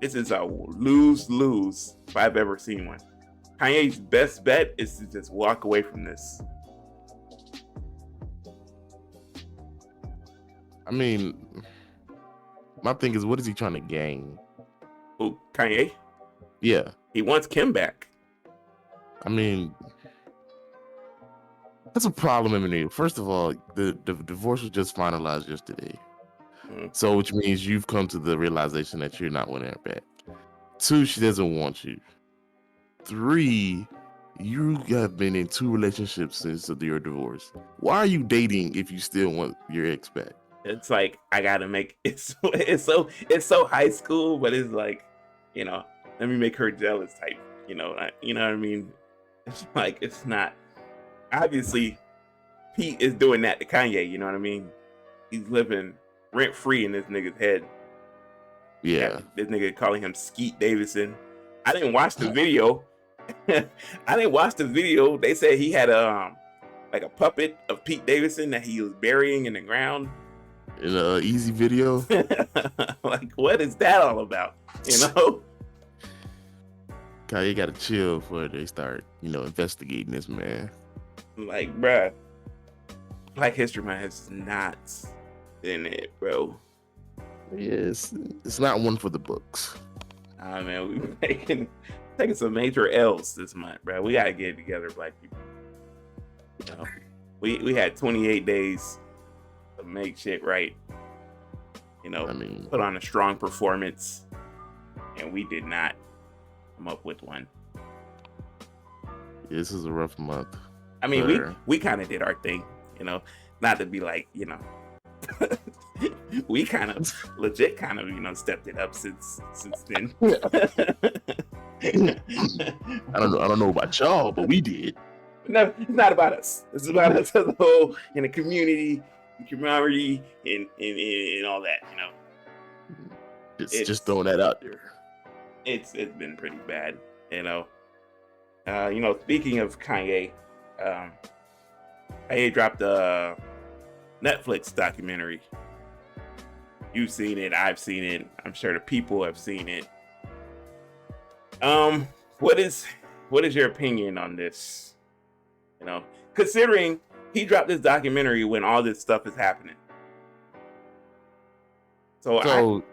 This is a lose-lose if I've ever seen one. Kanye's best bet is to just walk away from this. I mean, my thing is, what is he trying to gain? Who, Kanye? Yeah. He wants Kim back. I mean, that's a problem, Eminem. First of all, the divorce was just finalized yesterday. So, which means you've come to the realization that you're not winning her back. 2, she doesn't want you. 3, you have been in 2 relationships since your divorce. Why are you dating if you still want your ex back? It's like, I gotta make it's so high school, but it's like, you know, let me make her jealous type. You know what I mean? It's like, it's not. Obviously, Pete is doing that to Kanye. You know what I mean? He's living rent free in this nigga's head. Yeah. This nigga calling him Skeet Davidson. I didn't watch the video. They said he had like a puppet of Pete Davidson that he was burying in the ground. In an easy video. Like, what is that all about? You know? Kanye gotta chill before they start, you know, investigating this man. Like, bruh, Black History Month has not been it, bro. Yes, it's not one for the books. Man, we've taking some major L's this month, bro. We gotta get it together, Black people. You know, we had 28 days to make shit right. You know, I mean, put on a strong performance, and we did not come up with one. This is a rough month. I mean, we kind of did our thing, you know, not to be like, you know, we kind of legit kind of, you know, stepped it up since then. I don't know about y'all, but we did. No, it's not about us. It's about us as a whole, in the community, camaraderie, and all that, you know. Just throwing that out there. It's been pretty bad, you know. You know, speaking of Kanye, Kanye dropped a Netflix documentary. You've seen it, I've seen it, I'm sure the people have seen it. What is your opinion on this? You know, considering he dropped this documentary when all this stuff is happening. So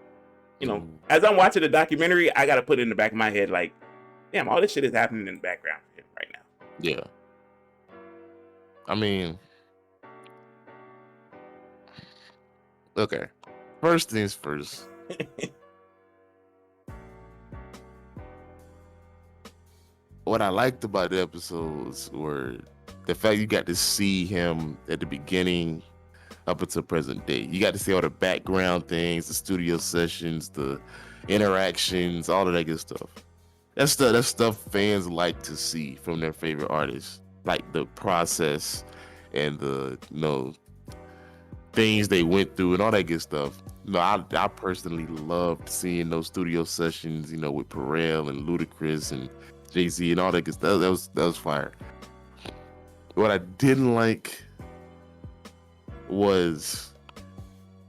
So, as I'm watching the documentary, I got to put it in the back of my head, like, damn, all this shit is happening in the background for him right now. yeah. I mean, okay. First things first. What I liked about the episodes were the fact you got to see him at the beginning up until present day. You got to see all the background things, the studio sessions, the interactions, all of that good stuff. That's stuff fans like to see from their favorite artists, like the process and the things they went through and all that good stuff. I personally loved seeing those studio sessions, with Pharrell and Ludacris and Jay-Z and all that good stuff. That was fire. What I didn't like was,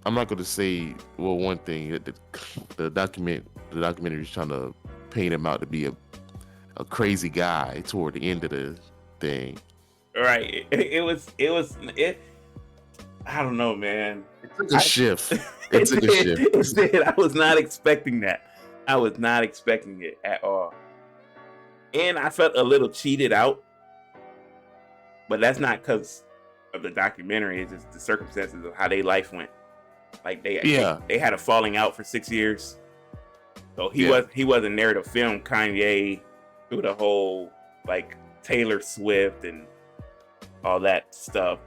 I'm not going to say, well, one thing that the documentary is trying to paint him out to be a crazy guy toward the end of the thing. Right. It I don't know, man. It took a shift. It took a shift. It did. I was not expecting that. I was not expecting it at all. And I felt a little cheated out. But that's not because of the documentary. It's just the circumstances of how their life went. Like they had a falling out for 6 years. So he wasn't there to film Kanye through the whole like Taylor Swift and all that stuff,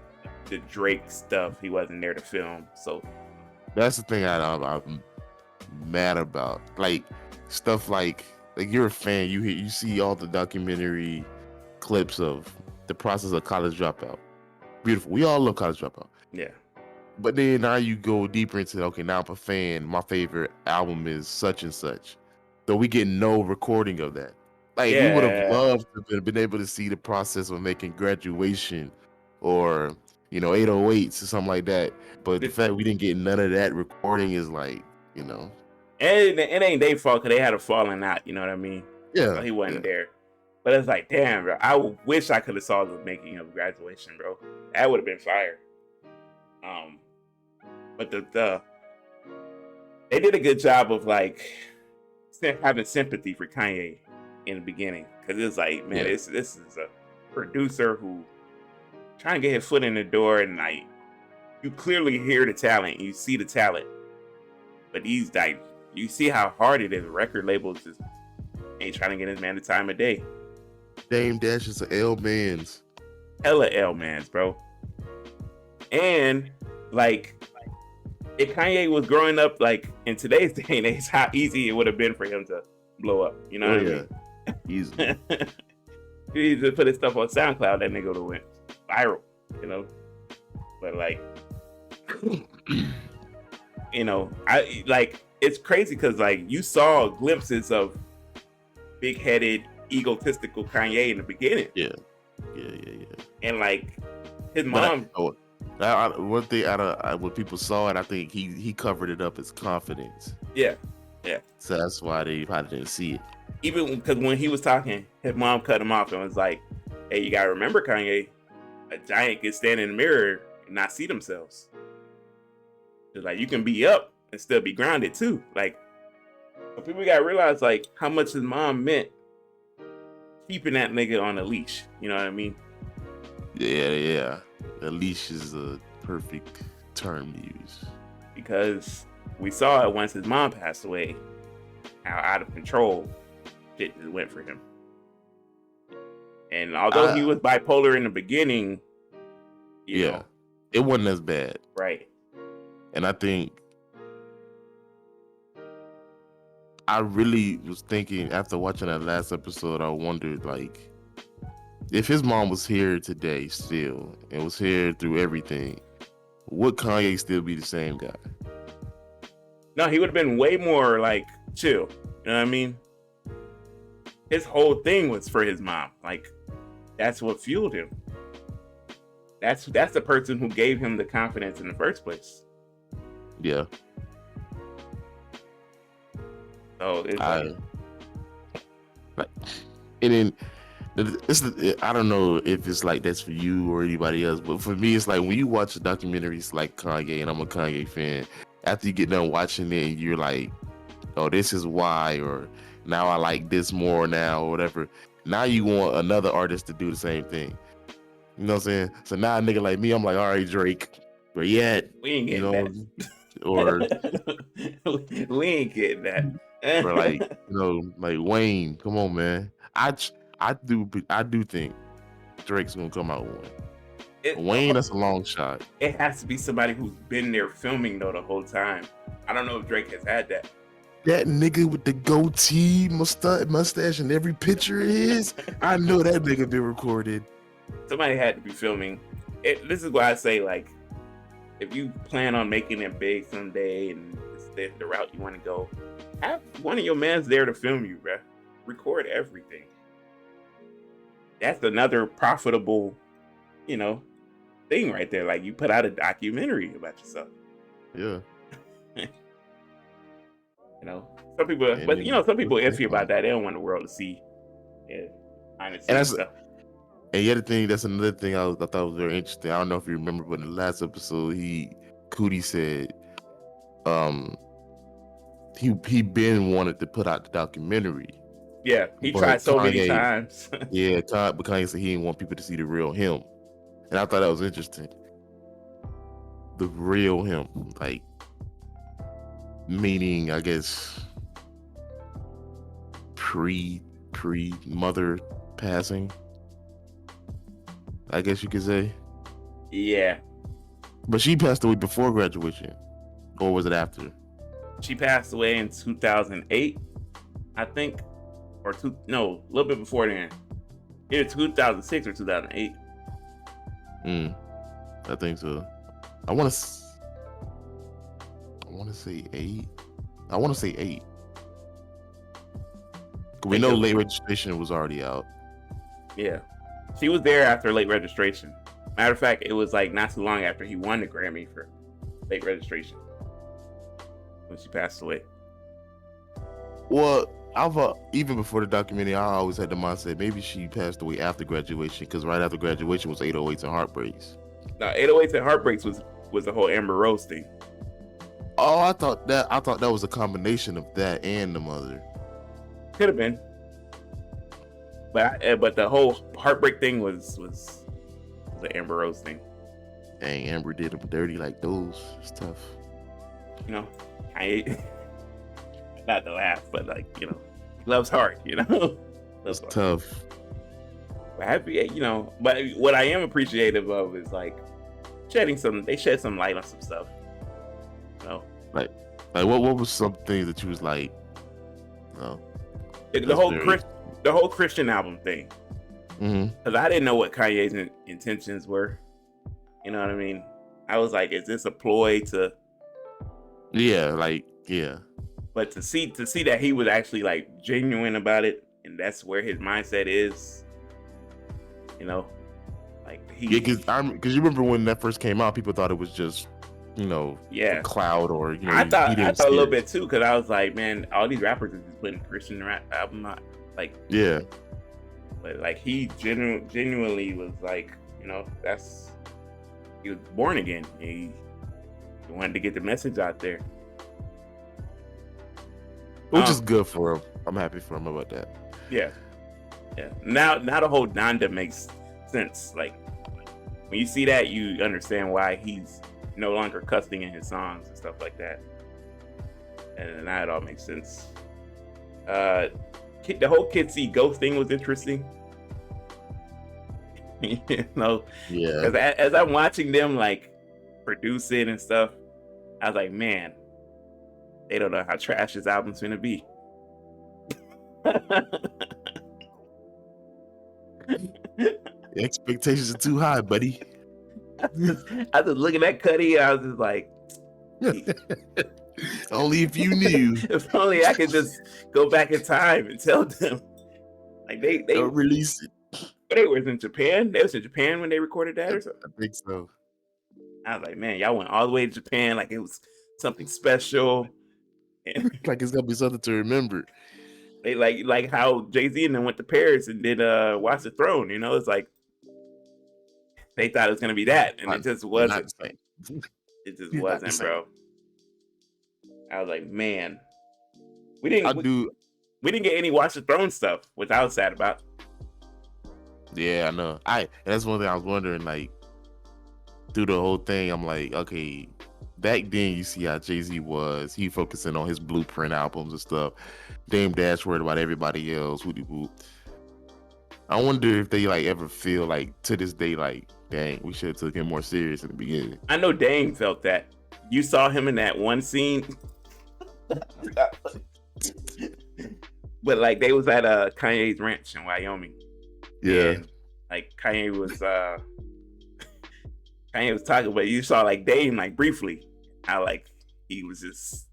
the Drake stuff. He wasn't there to film. So that's the thing I'm mad about. Like stuff like you're a fan. You see all the documentary clips of the process of College Dropout. Beautiful. We all love College Dropout. Yeah. But then now you go deeper into, okay, now I'm a fan. My favorite album is such and such. Though we get no recording of that. Like, we would have loved to have been able to see the process of making Graduation or, 808s or something like that. But the fact we didn't get none of that recording is like, And it ain't their fault because they had a falling out, you know what I mean? Yeah. So he wasn't there. But it's like, damn, bro. I wish I could have saw the making of Graduation, bro. That would have been fire. But they did a good job of like having sympathy for Kanye in the beginning, because it's like, man, this is a producer who trying to get his foot in the door, and like you clearly hear the talent, you see the talent, but he's like, you see how hard it is. Record labels just ain't trying to get this man the time of day. Dame Dash is a L-Mans. Hella L-Mans, bro. And like, if Kanye was growing up like in today's day and age, how easy it would have been for him to blow up. You know what I mean? Easily. He just put his stuff on SoundCloud, that nigga would have went viral, But like, I like, it's crazy because like you saw glimpses of big-headed, egotistical Kanye in the beginning. Yeah. And like his mom. One thing when people saw it, I think he covered it up as confidence. Yeah. So that's why they probably didn't see it. Even because when he was talking, his mom cut him off and was like, "Hey, you gotta remember, Kanye, a giant can stand in the mirror and not see themselves. It's like you can be up and still be grounded too. Like, but people gotta realize like how much his mom meant keeping that nigga on a leash. You know what I mean? Yeah. A leash is a perfect term to use. Because we saw it once his mom passed away, how out of control shit just went for him. And although he was bipolar in the beginning, you know, it wasn't as bad. Right. And I think I really was thinking after watching that last episode, I wondered like, if his mom was here today still and was here through everything, would Kanye still be the same guy? No, he would have been way more like chill. You know what I mean? His whole thing was for his mom. Like, that's what fueled him. That's the person who gave him the confidence in the first place. Yeah. So it's and then I don't know if it's like that's for you or anybody else, but for me, it's like when you watch documentaries like Kanye, and I'm a Kanye fan, after you get done watching it, and you're like, oh, this is why, or now I like this more now, or whatever. Now you want another artist to do the same thing. You know what I'm saying? So now a nigga like me, I'm like, all right, Drake, where you at? We ain't You getting know, that. or We ain't getting that. like, like Wayne, come on, man. I do think Drake's gonna come out with one. Wayne, that's a long shot. It has to be somebody who's been there filming though the whole time. I don't know if Drake has had that. That nigga with the goatee, mustache, and every picture is. I know that nigga been recorded. Somebody had to be filming. This is why I say, like, if you plan on making it big someday and it's the route you want to go, have one of your mans there to film you, bruh. Record everything. That's another profitable, thing right there. Like, you put out a documentary about yourself. Yeah. Some people, some people iffy about that. They don't want the world to see. Yeah, and stuff. And the other thing, that's another thing I thought was very interesting. I don't know if you remember, but in the last episode, Cootie said, he been wanted to put out the documentary. Yeah, he tried so many times. Yeah, but Kanye said he didn't want people to see the real him, and I thought that was interesting. The real him, like, meaning, I guess, pre mother passing, I guess you could say. Yeah. But she passed away before graduation, or was it after? She passed away in 2008, I think, a little bit before then. Either 2006 or 2008. I think so. I want to say 8. I want to say 8. We know late registration was already out. Yeah. She was there after late registration. Matter of fact, it was like not too long after he won the Grammy for late registration when she passed away. Well, even before the documentary, I always had the mindset maybe she passed away after graduation, because right after graduation was 808s and Heartbreaks. No, 808s and Heartbreaks was the whole Amber Rose thing. Oh, I thought that was a combination of that and the mother. Could have been, but the whole Heartbreak thing was the Amber Rose thing. Dang, Amber did him dirty like those. It's tough. I not to laugh, but like, love's hard. It's tough. But but what I am appreciative of is like they shed some light on some stuff. Like what was some things that you was like, the whole Christian album thing. Because I didn't know what Kanye's intentions were. You know what I mean? I was like, is this a ploy to? Yeah. But to see that he was actually like genuine about it, and that's where his mindset is. Because you remember when that first came out, people thought it was just, a cloud, or I thought a little bit too, because I was like, man, all these rappers are just putting Christian rap album out, like, yeah. But like he genuinely was like, he was born again. He wanted to get the message out there, which is good for him. I'm happy for him about that. Yeah. Now the whole Donda makes sense. Like, when you see that, you understand why he's no longer cussing in his songs and stuff like that. And now it all makes sense. The whole Kids See Ghost thing was interesting. Yeah. Because as I'm watching them like produce it and stuff, I was like, man, they don't know how trash this album's gonna be. The expectations are too high, buddy. I was looking at Cudi, I was just like, only if you knew. If only I could just go back in time and tell them. Like they don't release it. They was in Japan. They was in Japan when they recorded that or something. I think so. I was like, man, y'all went all the way to Japan like it was something special. And like it's gonna be something to remember. They like how Jay-Z and them went to Paris and did Watch the Throne. It's like they thought it was gonna be that, and it just wasn't. It just wasn't, bro. I was like, man, we I didn't we, do. we didn't get any Watch the Throne stuff, which I was sad about. Yeah, I know. That's one thing I was wondering. Like through the whole thing, I'm like, okay. Back then, you see how Jay-Z was. He focusing on his Blueprint albums and stuff. Dame Dash worried about everybody else. Whoop whoop. I wonder if they like ever feel like to this day, like, dang, we should have took him more serious in the beginning. I know Dame felt that. You saw him in that one scene, but like they was at Kanye's ranch in Wyoming. Yeah, and, like Kanye was talking, but you saw like Dame like briefly how like he was just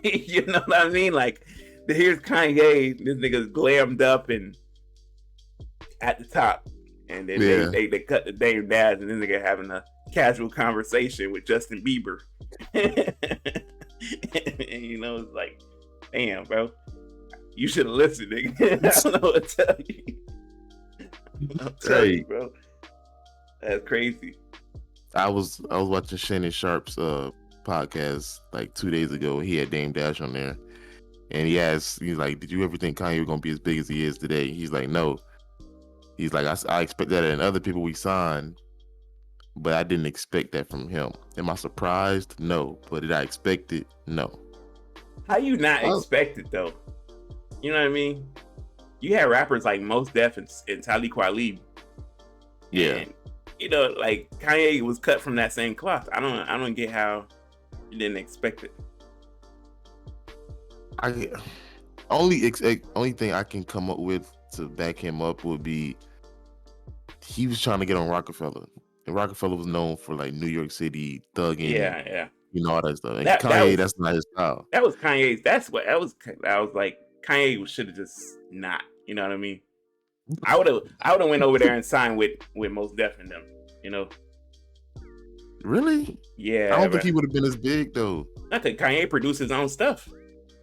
you know what I mean? Like here's Kanye, this nigga's glammed up and at the top, and then yeah. they cut the Dame Dash, and then they get having a casual conversation with Justin Bieber. And you know, it's like, damn, bro, you should have listened, nigga. I don't know what to tell you. I'm telling you, bro, that's crazy. I was watching Shannon Sharp's podcast like 2 days ago. He had Dame Dash on there, and he's like, "Did you ever think Kanye was gonna be as big as he is today?" He's like, "No." He's like, I expect that in other people we signed, but I didn't expect that from him. Am I surprised? No. But did I expect it? No. How you not expect it though? You know what I mean? You had rappers like Mos Def and Talib Kweli. Yeah. And, you know, like Kanye was cut from that same cloth. I don't get how you didn't expect it. Only thing I can come up with to back him up would be he was trying to get on Rockefeller, and Rockefeller was known for like New York City thugging, Yeah. you know, all that stuff. And Kanye, that's not his style. That was Kanye's. I was like, Kanye should have just not. You know what I mean? I would have went over there and signed with Mos Def and them. You know? Really? Yeah. I don't think he would have been as big though. Not that Kanye produced his own stuff.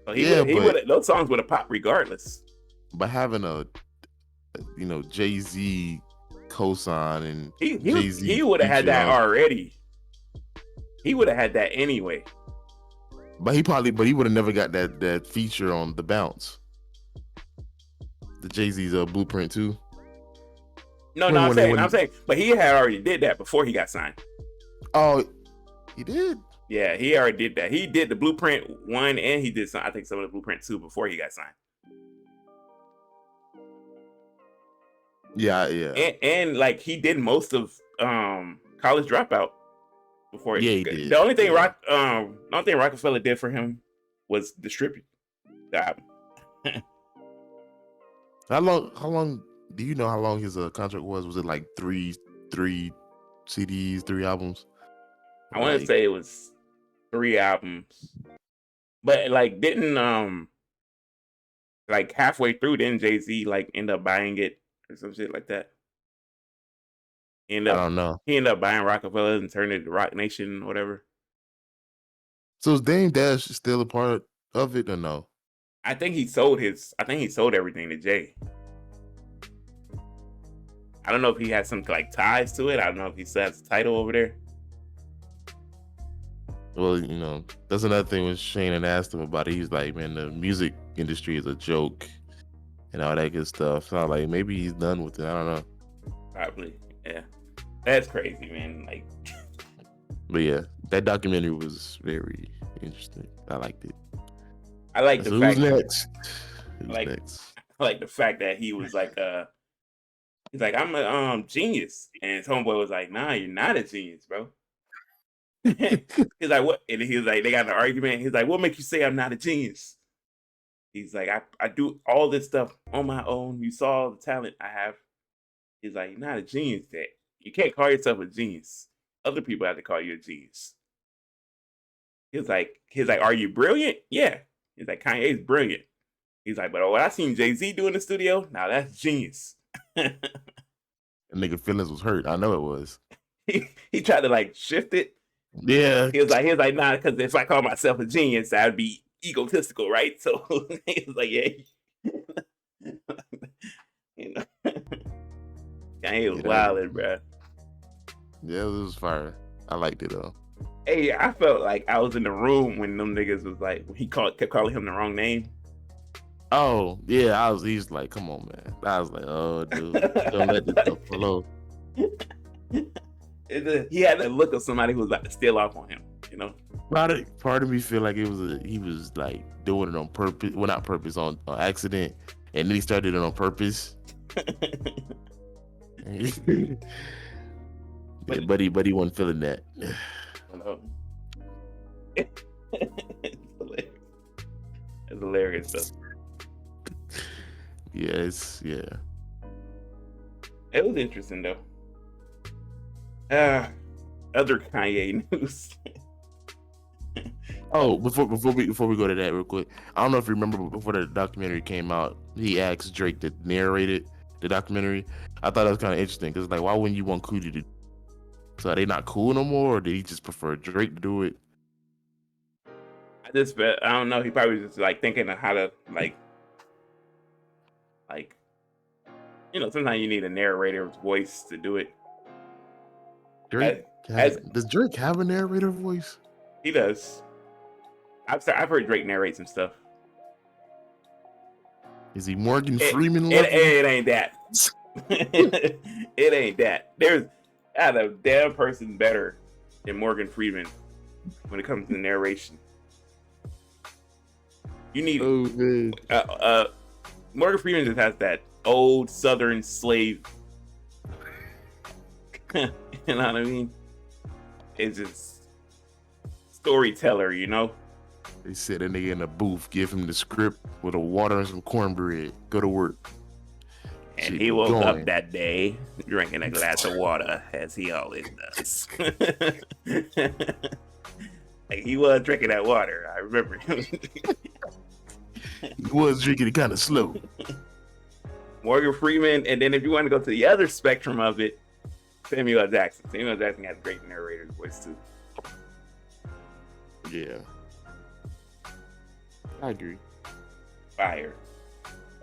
So those songs would have popped regardless. But having a Jay-Z co-sign and Jay-Z, he would have had that already. He would have had that anyway. But he would have never got that feature on The Bounce. The Jay-Z's Blueprint too. No, I'm saying, but he had already did that before he got signed. Oh, he did? Yeah, he already did that. He did the Blueprint 1 and he did some of the Blueprint 2 before he got signed. Yeah. And like he did most of College Dropout before. Yeah, he did. The only thing Rockefeller did for him was distribute the album. How long do you know how long his contract was? Was it like three CDs, 3 albums? I want to say it was 3 albums, but like didn't like halfway through, didn't Jay-Z like end up buying it or some shit like that? I don't know. He ended up buying Rockefeller and turned it to Rock Nation or whatever. So is Dame Dash still a part of it or no? I think he sold everything to Jay. I don't know if he has some like ties to it. I don't know if he still has the title over there. Well, that's another thing when Shane asked him about it. He's like, man, the music industry is a joke and all that good stuff. So I'm like, maybe he's done with it. I don't know. Probably, yeah. That's crazy, man. Like, but yeah, that documentary was very interesting. I liked it. I like the fact. Who's next? Next? I like the fact that he was like, he's like, I'm a genius, and his homeboy was like, nah, you're not a genius, bro. He's like, what? And he was like, they got an argument. He's like, what makes you say I'm not a genius? He's like, I do all this stuff on my own. You saw the talent I have. He's like, you're not a genius, Dad. You can't call yourself a genius. Other people have to call you a genius. He's like, are you brilliant? Yeah. He's like, Kanye's brilliant. He's like, but what I seen Jay-Z do in the studio, now that's genius. The nigga feelings was hurt. I know it was. He tried to like shift it. Yeah. He was like, nah, because if I call myself a genius, I'd be egotistical, right? So he was like, yeah. Kanye was wildin', bro. Yeah, it was fire. I liked it though. Hey, I felt like I was in the room when them niggas was like, when he kept calling him the wrong name. Oh yeah, he's like, come on, man. I was like, oh dude, don't let this stuff flow. He had the look of somebody who was about to steal off on him, you know. Part of me feel like he was like doing it on purpose. Well, not purpose, on accident, and then he started it on purpose. Yeah, but he wasn't feeling that. It's hilarious. It's hilarious though. Yeah. It was interesting though. Other Kanye news. Oh, before we go to that real quick, I don't know if you remember before the documentary came out, he asked Drake to narrate it, the documentary. I thought that was kind of interesting because like, why wouldn't you want Coogee to? So are they not cool no more, or did he just prefer Drake to do it? I don't know. He probably was just like thinking of how to like, sometimes you need a narrator's voice to do it. Drake does Drake have a narrator voice? He does. I've heard Drake narrate some stuff. Is he Morgan Freeman? It ain't that. It ain't that. There's not a damn person better than Morgan Freeman when it comes to narration. You need Morgan Freeman just has that old Southern slave. You know what I mean? It's just storyteller, you know. They sit a nigga in a booth, give him the script with a water and some cornbread. Go to work. And he woke up that day drinking a glass of water, as he always does. Like, he was drinking that water. I remember him. He was drinking it kind of slow. Morgan Freeman, and then if you want to go to the other spectrum of it, Samuel L. Jackson. Samuel L. Jackson has a great narrator's voice too. Yeah, I agree. Fire.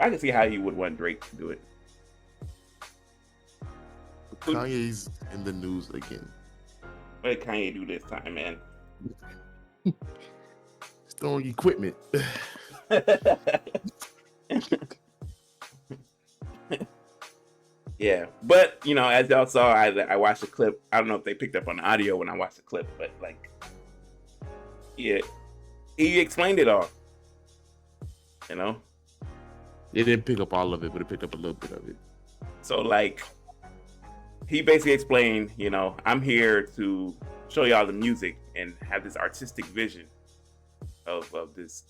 I can see how you would want Drake to do it. Kanye's in the news again. What did Kanye do this time, man? Storing equipment. Yeah, but as y'all saw, I watched the clip. I don't know if they picked up on the audio when I watched the clip, but yeah, he explained it all. They didn't pick up all of it, but it picked up a little bit of it. So he basically explained, I'm here to show y'all the music and have this artistic vision of this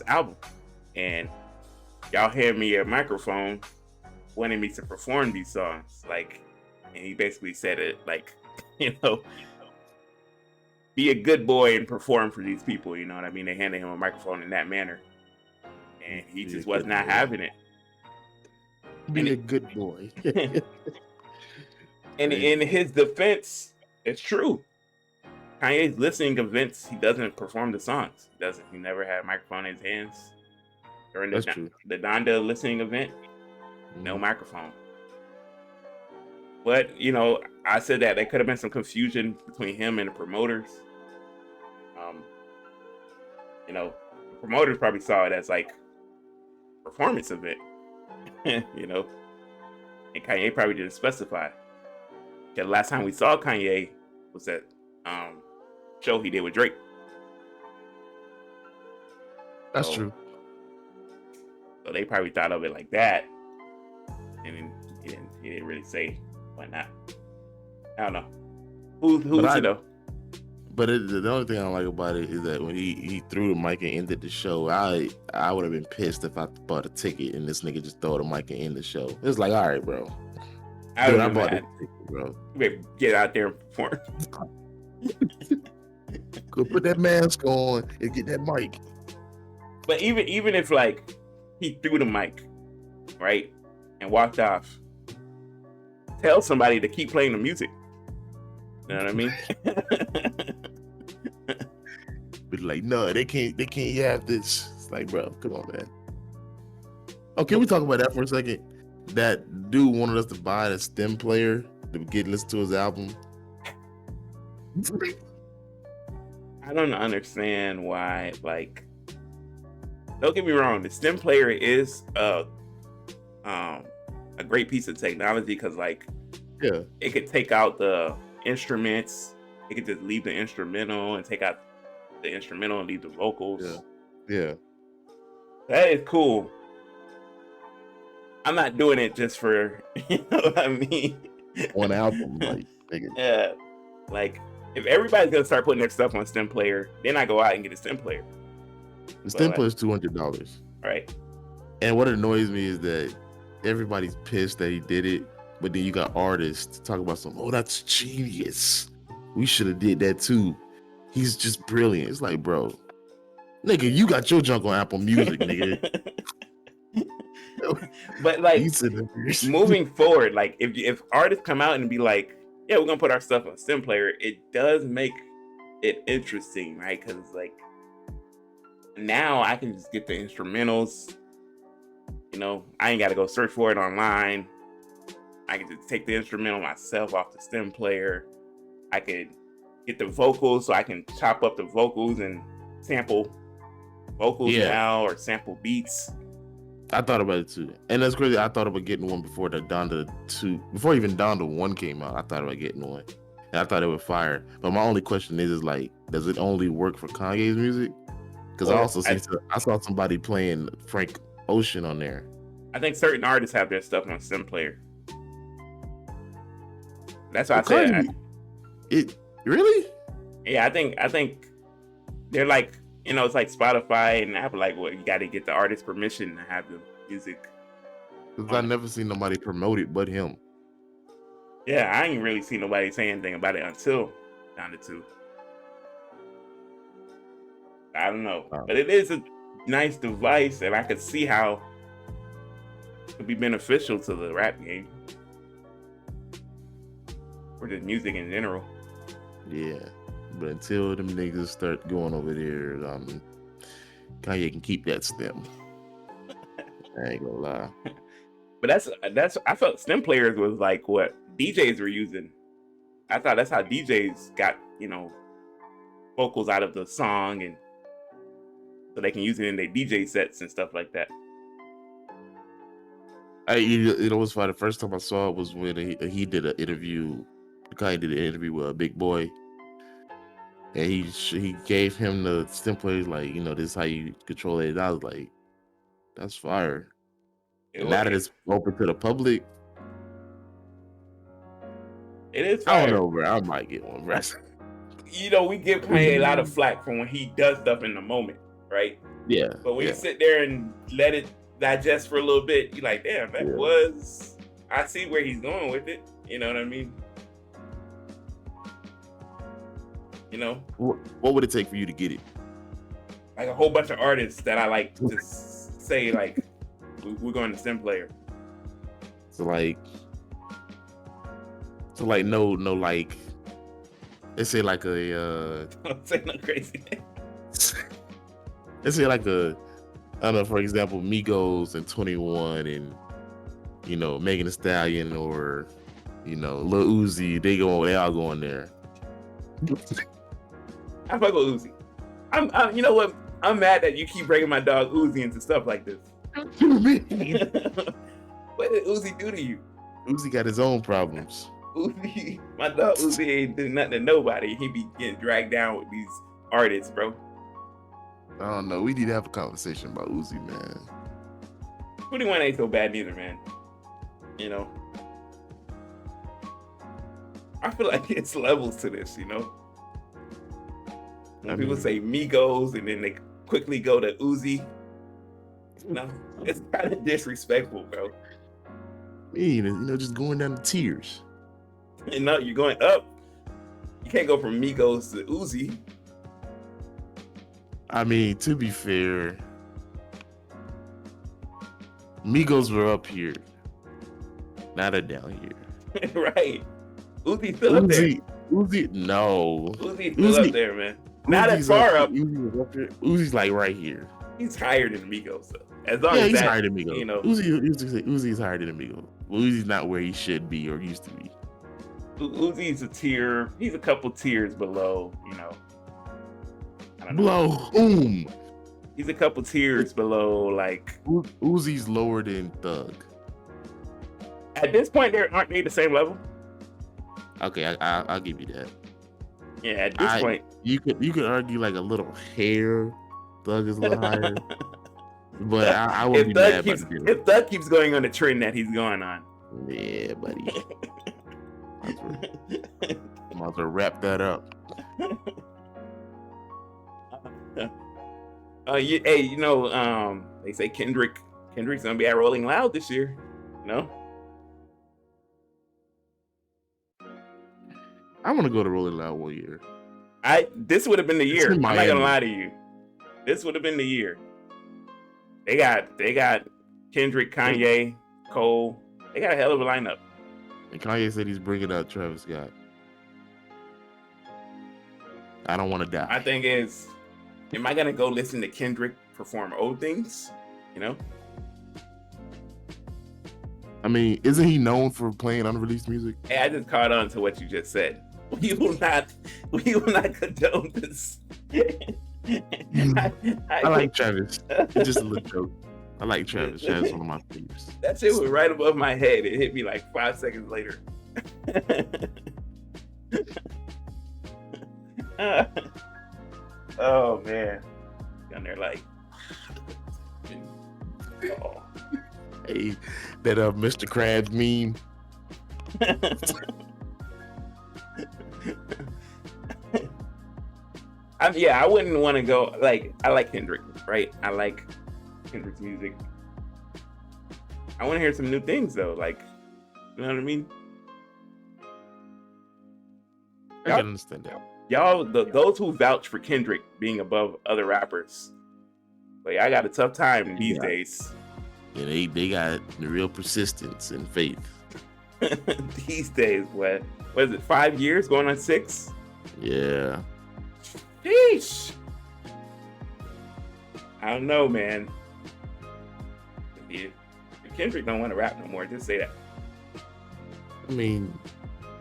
album, and y'all hand me a microphone, wanting me to perform these songs, and he basically said it be a good boy and perform for these people. You know what I mean? They handed him a microphone in that manner, and he just was not having it. Be a good boy. And in his defense, it's true. Kanye's listening events, he doesn't perform the songs. He never had a microphone in his hands. During the Donda listening event, no microphone. But, I said that there could have been some confusion between him and the promoters. The promoters probably saw it as performance event, and Kanye probably didn't specify. The last time we saw Kanye was that show he did with Drake. That's true. So they probably thought of it like that, and then he didn't really say why not. I don't know. Who's it though? But the only thing I don't like about it is that when he threw the mic and ended the show, I would have been pissed if I bought a ticket and this nigga just throw the mic and end the show. It's like, all right, bro. I bought the ticket, bro. You better get out there and perform. Go put that mask on and get that mic. But even if he threw the mic, right, and walked off, tell somebody to keep playing the music. You know what I mean? But no, they can't have this. It's like, bro, come on, man. Oh, can we talk about that for a second? That dude wanted us to buy the stem player to listen to his album. I don't understand why. Like, don't get me wrong, the stem player is um a great piece of technology because like Yeah, it could take out the instruments. It could just leave the instrumental and take out the instrumental and leave the yeah, vocals. yeah. That is cool. I'm not doing it just for you know what I mean. One album, like nigga. Yeah, like if everybody's gonna start putting their stuff on stem player, then I go out and get a stem player. The But stem like, player is $200. right, And what annoys me is that everybody's pissed that he did it, but then you got artists talk about some. Oh, that's genius. We should have did that too. He's just brilliant. It's like, bro, nigga, you got your junk on Apple Music, nigga. but like You said that. moving forward, like if artists come out and be like, yeah, we're gonna put our stuff on stem player, it does make it interesting, right? Because like now I can just get the instrumentals. You know, I ain't got to go search for it online. I can just take the instrumental myself off the stem player. I could get the vocals, so I can chop up the vocals and sample vocals Yeah. now or sample beats. I thought about it too, and that's crazy. I thought about getting one before the Donda 2, before even Donda 1 came out. I thought about getting one, and I thought it would fire. But my only question is like, does it only work for Kanye's music? Because Well, I saw somebody playing Frank Ocean on there. I think certain artists have their stuff on stem player. That's why I Well, said, Kanye, it really? yeah, I think they're like, you know, it's like Spotify and Apple. Like, well, you got to get the artist permission to have the music. Because I never seen nobody promote it but him. Yeah, I ain't really seen nobody say anything about it until Donda 2. I don't know, but it is a nice device, and I could see how it could be beneficial to the rap game or just music in general. Yeah, but until them niggas start going over there, Kanye can keep that stem. I ain't gonna lie. But that's I felt stem players was like what DJs were using. I thought that's how DJs got, you know, vocals out of the song, and so they can use it in their DJ sets and stuff like that. You know what's funny? The first time I saw it was when he did an interview. Kanye did an interview with a Big Boy, and he gave him the stem plays, like, you know, this is how you control it. And I was like, that's fire. And now that it's open to the public, it is fire. I don't know, bro. I might get one, bro. You know, we give Kanye a lot of flack from when he does stuff in the moment, right? Yeah. But when you sit there and let it digest for a little bit, you're like, damn, that was. I see where he's going with it. You know what I mean? You know, what would it take for you to get it? Like a whole bunch of artists that I like to say, like, we're going to stem player. So like no like, let's say like a Don't say no crazy. Let's say like a, I don't know, for example, Migos and 21 and, you know, Megan Thee Stallion, or, you know, Lil Uzi. They all go in there. I fuck with Uzi. I'm you know what? I'm mad that you keep bringing my dog Uzi into stuff like this. What did Uzi do to you? Uzi got his own problems. Uzi, my dog Uzi ain't do nothing to nobody. He be getting dragged down with these artists, bro. I don't know. We need to have a conversation about Uzi, man. 21 ain't so bad neither, man. You know, I feel like it's levels to this, you know. When people say Migos and then they quickly go to Uzi, you know, it's kind of disrespectful, bro. You know, just going down the tiers. You know, you're going up. You can't go from Migos to Uzi. I mean, to be fair, Migos were up here. Now they're down here. Right. Uzi's still up there. Uzi, no. Uzi's still up there, man. Not as far up. Uzi's like right here. He's higher than Migos, though. As long as he's that, higher than Migos. You know, Uzi's higher than Migos. Uzi's not where he should be or used to be. Uzi's a tier. He's a couple tiers below, you know. don't know. Blow. He's a couple tiers below, like. Uzi's lower than Thug. At this point, aren't they the same level? Okay, I'll give you that. Yeah, at this point, you could argue like a little hair. Thug is a little higher, but I wouldn't be mad about the deal. If Thug keeps going on the trend that he's going on, yeah, buddy. I'm about to wrap that up. They say Kendrick's gonna be at Rolling Loud this year. I want to go to Rolling Loud 1 year. This would have been the year. I'm not gonna lie to you. This would have been the year. They got Kendrick, Kanye, Cole. They got a hell of a lineup. And Kanye said he's bringing out Travis Scott. I don't want to die. My thing is, am I gonna go listen to Kendrick perform old things? I mean, isn't he known for playing unreleased music? Hey, I just caught on to what you just said. We will not condone this. I like Travis. It's just a little joke. I like Travis. Travis is one of my favorites. That shit was right above my head. It hit me like 5 seconds later. Oh man. Down there like oh. Hey, that Mr. Krabs meme. I wouldn't want to go I like Kendrick, right? I like Kendrick's music. I want to hear some new things though, you know what I mean? I can understand that. Y'all, those who vouch for Kendrick being above other rappers, I got a tough time these days. Yeah, they got the real persistence and faith. These days, what is it? 5 years, going on 6? Yeah. Sheesh. I don't know, man. If Kendrick don't want to rap no more, just say that. I mean,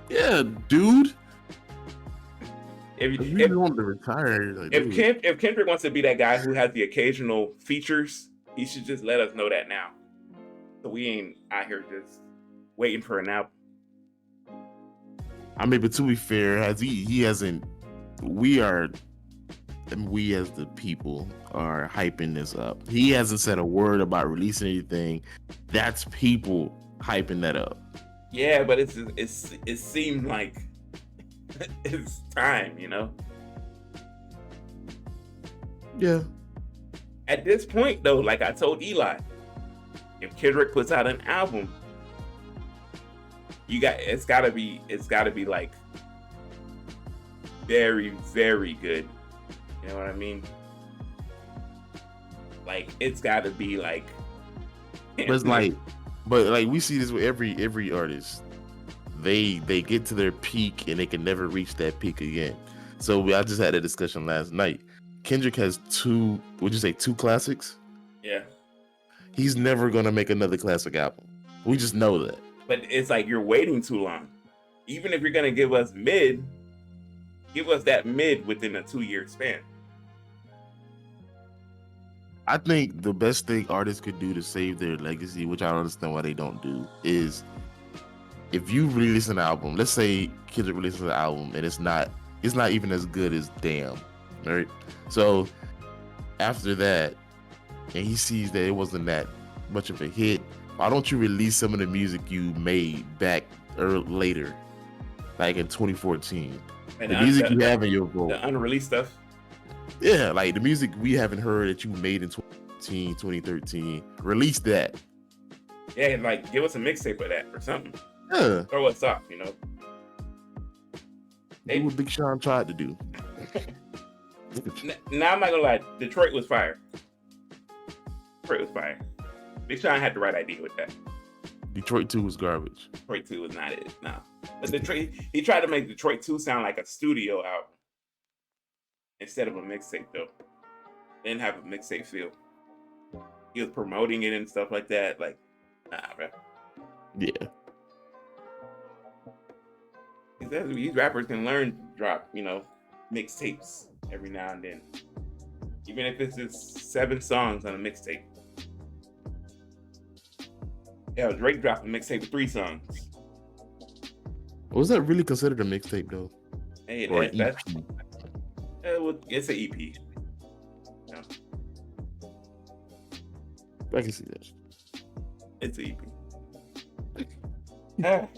yeah, dude. If you want to retire, if Kendrick wants to be that guy who has the occasional features, he should just let us know that now. So we ain't out here just waiting for an album. I mean, but to be fair, he hasn't. We as the people are hyping this up. He hasn't said a word about releasing anything. That's people hyping that up. Yeah, but it seemed like it's time, Yeah. At this point, though, like I told Eli, if Kendrick puts out an album, it's gotta be like very, very good. You know what I mean? Like it's gotta be like. But we see this with every artist. They get to their peak and they can never reach that peak again. So I just had a discussion last night. Kendrick has two classics? Yeah. He's never gonna make another classic album. We just know that. But it's like you're waiting too long. Even if you're gonna give us mid, give us that mid within a 2-year span. I think the best thing artists could do to save their legacy, which I don't understand why they don't do, is if you release an album, let's say Kendrick releases an album and it's not even as good as Damn, right? So after that, and he sees that it wasn't that much of a hit, why don't you release some of the music you made back later, like in 2014? And the music you have in your vote. The unreleased stuff? Yeah, like the music we haven't heard that you made in 2015, 2013. Release that. Yeah, like give us a mixtape of that or something. Yeah. Throw us off, Do what Big Sean tried to do. Now I'm not gonna lie, Detroit was fire. Big Sean had the right idea with that. Detroit 2 was garbage. Detroit 2 was not it, no. But he tried to make Detroit 2 sound like a studio album instead of a mixtape though. It didn't have a mixtape feel. He was promoting it and stuff like that. Like, nah, bro. Yeah. These rappers can learn to drop, mixtapes every now and then. even if it's just 7 songs on a mixtape. Yeah, Drake dropped a mixtape with 3 songs. Was that really considered a mixtape though? Hey, Or an that's EP? it's an EP. No, I can see that. it's an EP.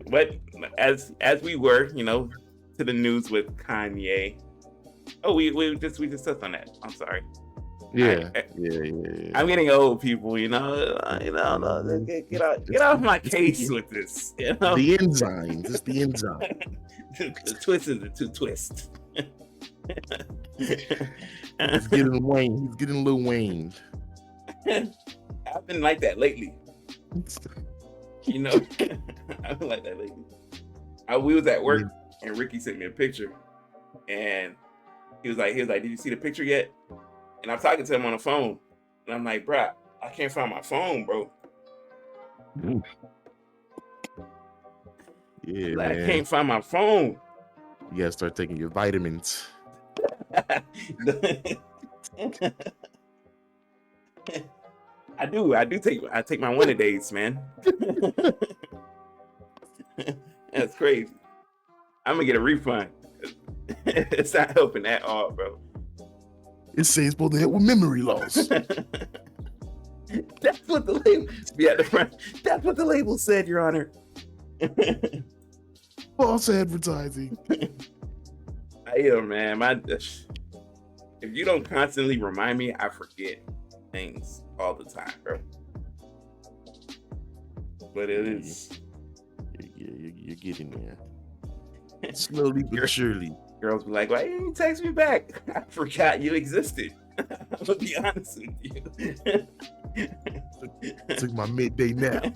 But as we were, to the news with Kanye. Oh, we just touched on that. I'm sorry. Yeah. I'm getting old, people. Get off my case with this. The enzymes. It's the enzyme. The twist is the two twist. He's getting Wayne. He's getting Lil Wayne. I've been like that lately. I've been like that lately. We was at work and Ricky sent me a picture, and he was like, "Did you see the picture yet?" And I'm talking to him on the phone, and I'm like, "Bruh, I can't find my phone, bro." Yeah, like, man. I can't find my phone. You gotta start taking your vitamins. I take my one-a-days, man. That's crazy. I'm gonna get a refund. It's not helping at all, bro. It says supposed to help with memory loss. That's what the label be at the front. That's what the label said, Your Honor. False advertising. Man. If you don't constantly remind me, I forget things all the time, bro. But it is. You're getting there. Slowly but surely. Girls be like, "Why didn't you text me back?" I forgot you existed. I'm gonna be honest with you. Took my midday nap.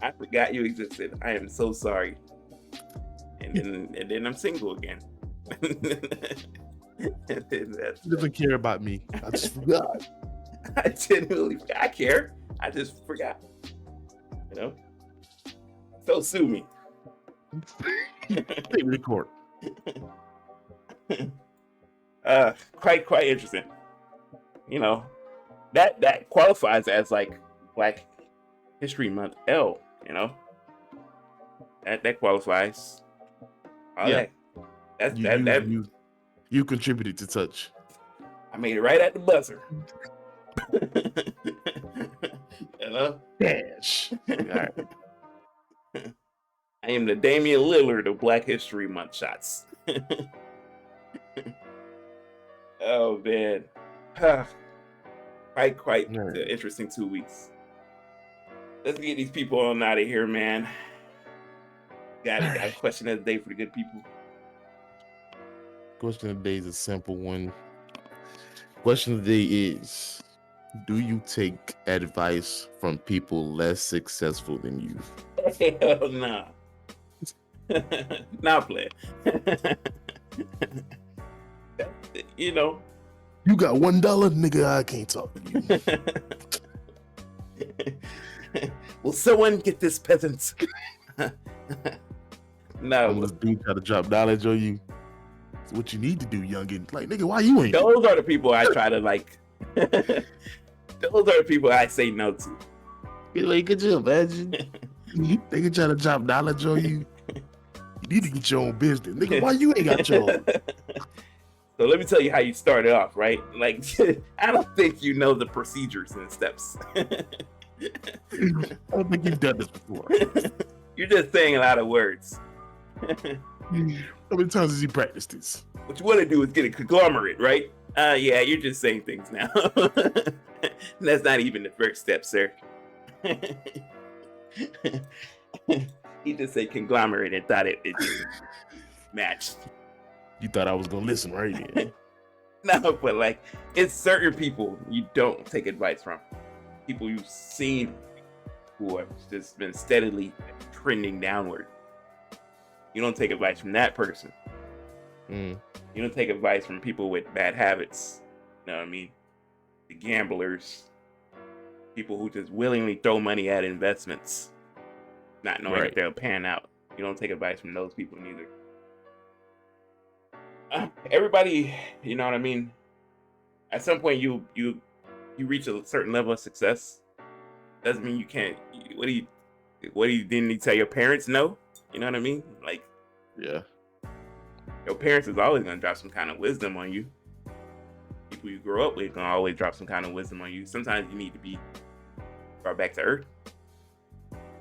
I forgot you existed. I am so sorry. And then I'm single again. He doesn't care about me. I just forgot. I genuinely, I care. I just forgot. So sue me. Take me to court. Quite interesting. That qualifies as like Black History Month L. That qualifies. You contributed to Touch. I made it right at the buzzer. Dash. All right. I am the Damian Lillard of Black History Month shots. Oh man, quite interesting 2 weeks. Let's get these people on out of here, man. Got a question of the day for the good people. Question of the day is a simple one. Question of the day is: do you take advice from people less successful than you? Hell nah. Nah, play. You got $1, nigga. I can't talk to you. Will someone get this peasant? No. Homeless dude try to drop knowledge on you. It's what you need to do, youngin. Like, nigga, why you ain't? Those are the people I try to like. Those are the people I say no to. Like, could you imagine? They can try to drop knowledge on you. You need to get your own business, nigga. Why you ain't got your own? So let me tell you how you started off, right? Like, I don't think you know the procedures and steps. I don't think you've done this before. You're just saying a lot of words. How many times has he practiced this? What you want to do is get a conglomerate, right? Yeah, you're just saying things now. That's not even the first step, sir. He just said conglomerate and thought it just matched. You thought I was gonna listen, right? No, but like, it's certain people you don't take advice from. People you've seen who have just been steadily trending downward. You don't take advice from that person. You don't take advice from people with bad habits. You know what I mean? The gamblers. People who just willingly throw money at investments, not knowing if they'll pan out. You don't take advice from those people neither. Everybody, you know what I mean? at some point you reach a certain level of success. Doesn't mean you can't. Didn't he tell your parents no? You know what I mean? Like, Yeah. your parents is always gonna drop some kind of wisdom on you. People you grow up with gonna always drop some kind of wisdom on you. Sometimes you need to be brought back to earth,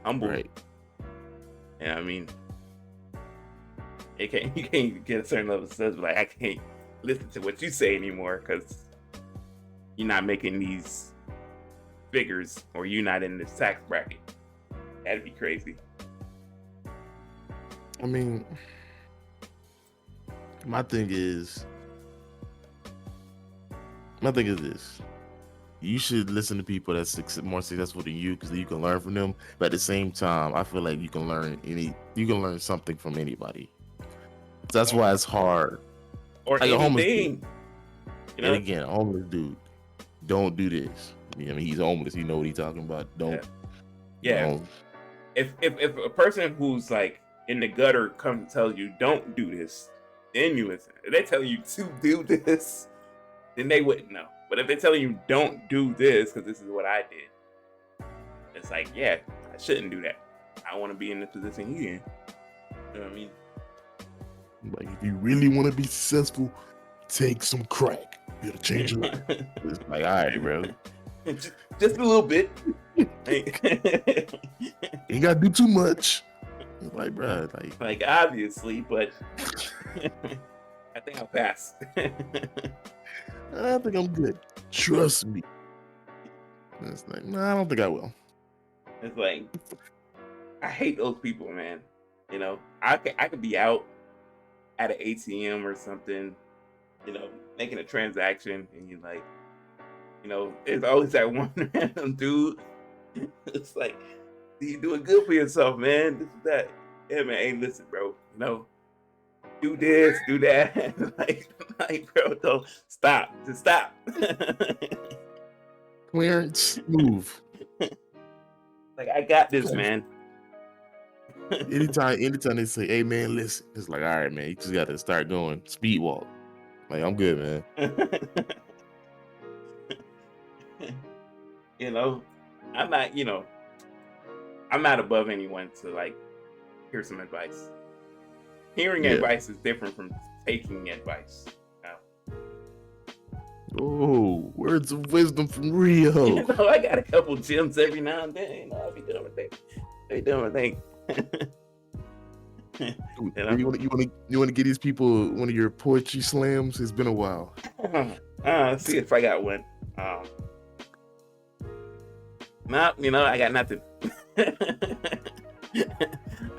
humble. Right. Yeah, I mean, you can't get a certain level of success, but like, I can't listen to what you say anymore because you're not making these figures or you're not in this tax bracket. That'd be crazy. I mean, my thing is this: you should listen to people that's more successful than you because you can learn from them. But at the same time, I feel like you can learn something from anybody. That's why it's hard. Or like anything. You know? And again, a homeless dude, don't do this. I mean, he's homeless. He know what he's talking about. Don't. Yeah. Don't. If a person who's like in the gutter comes and tells you don't do this, then you listen. If they tell you to do this, then they wouldn't know. But if they're telling you don't do this because this is what I did, it's like, yeah, I shouldn't do that. I want to be in the position you're in. You know what I mean? Like, if you really want to be successful, take some crack. You gotta change your life. It's like, all right, bro. just a little bit. Ain't gotta do too much. Like, bro, like obviously, but I think I'll pass. I think I'm good. Trust me. And it's like, no, I don't think I will. It's like, I hate those people, man. You know, I could be out at an ATM or something, you know, making a transaction, and you're like, you know, there's always that one random dude. It's like, you doing good for yourself, man. This is that. Yeah, man. Hey, listen, bro. You know, do this, do that. like, bro, don't stop. Just stop. Clearance, move. Like, I got this, man. Anytime they say, "Hey, man, listen," it's like, all right, man, you just got to start going speed walk. Like, I'm good, man. You know, I'm not above anyone to like hear some advice. Hearing advice is different from taking advice. Oh, words of wisdom from Rio. You know, I got a couple gems every now and then. You know, I'll be doing my thing. You want to get these people one of your poetry slams? It's been a while. Let's see if I got one. No, you know, I got nothing.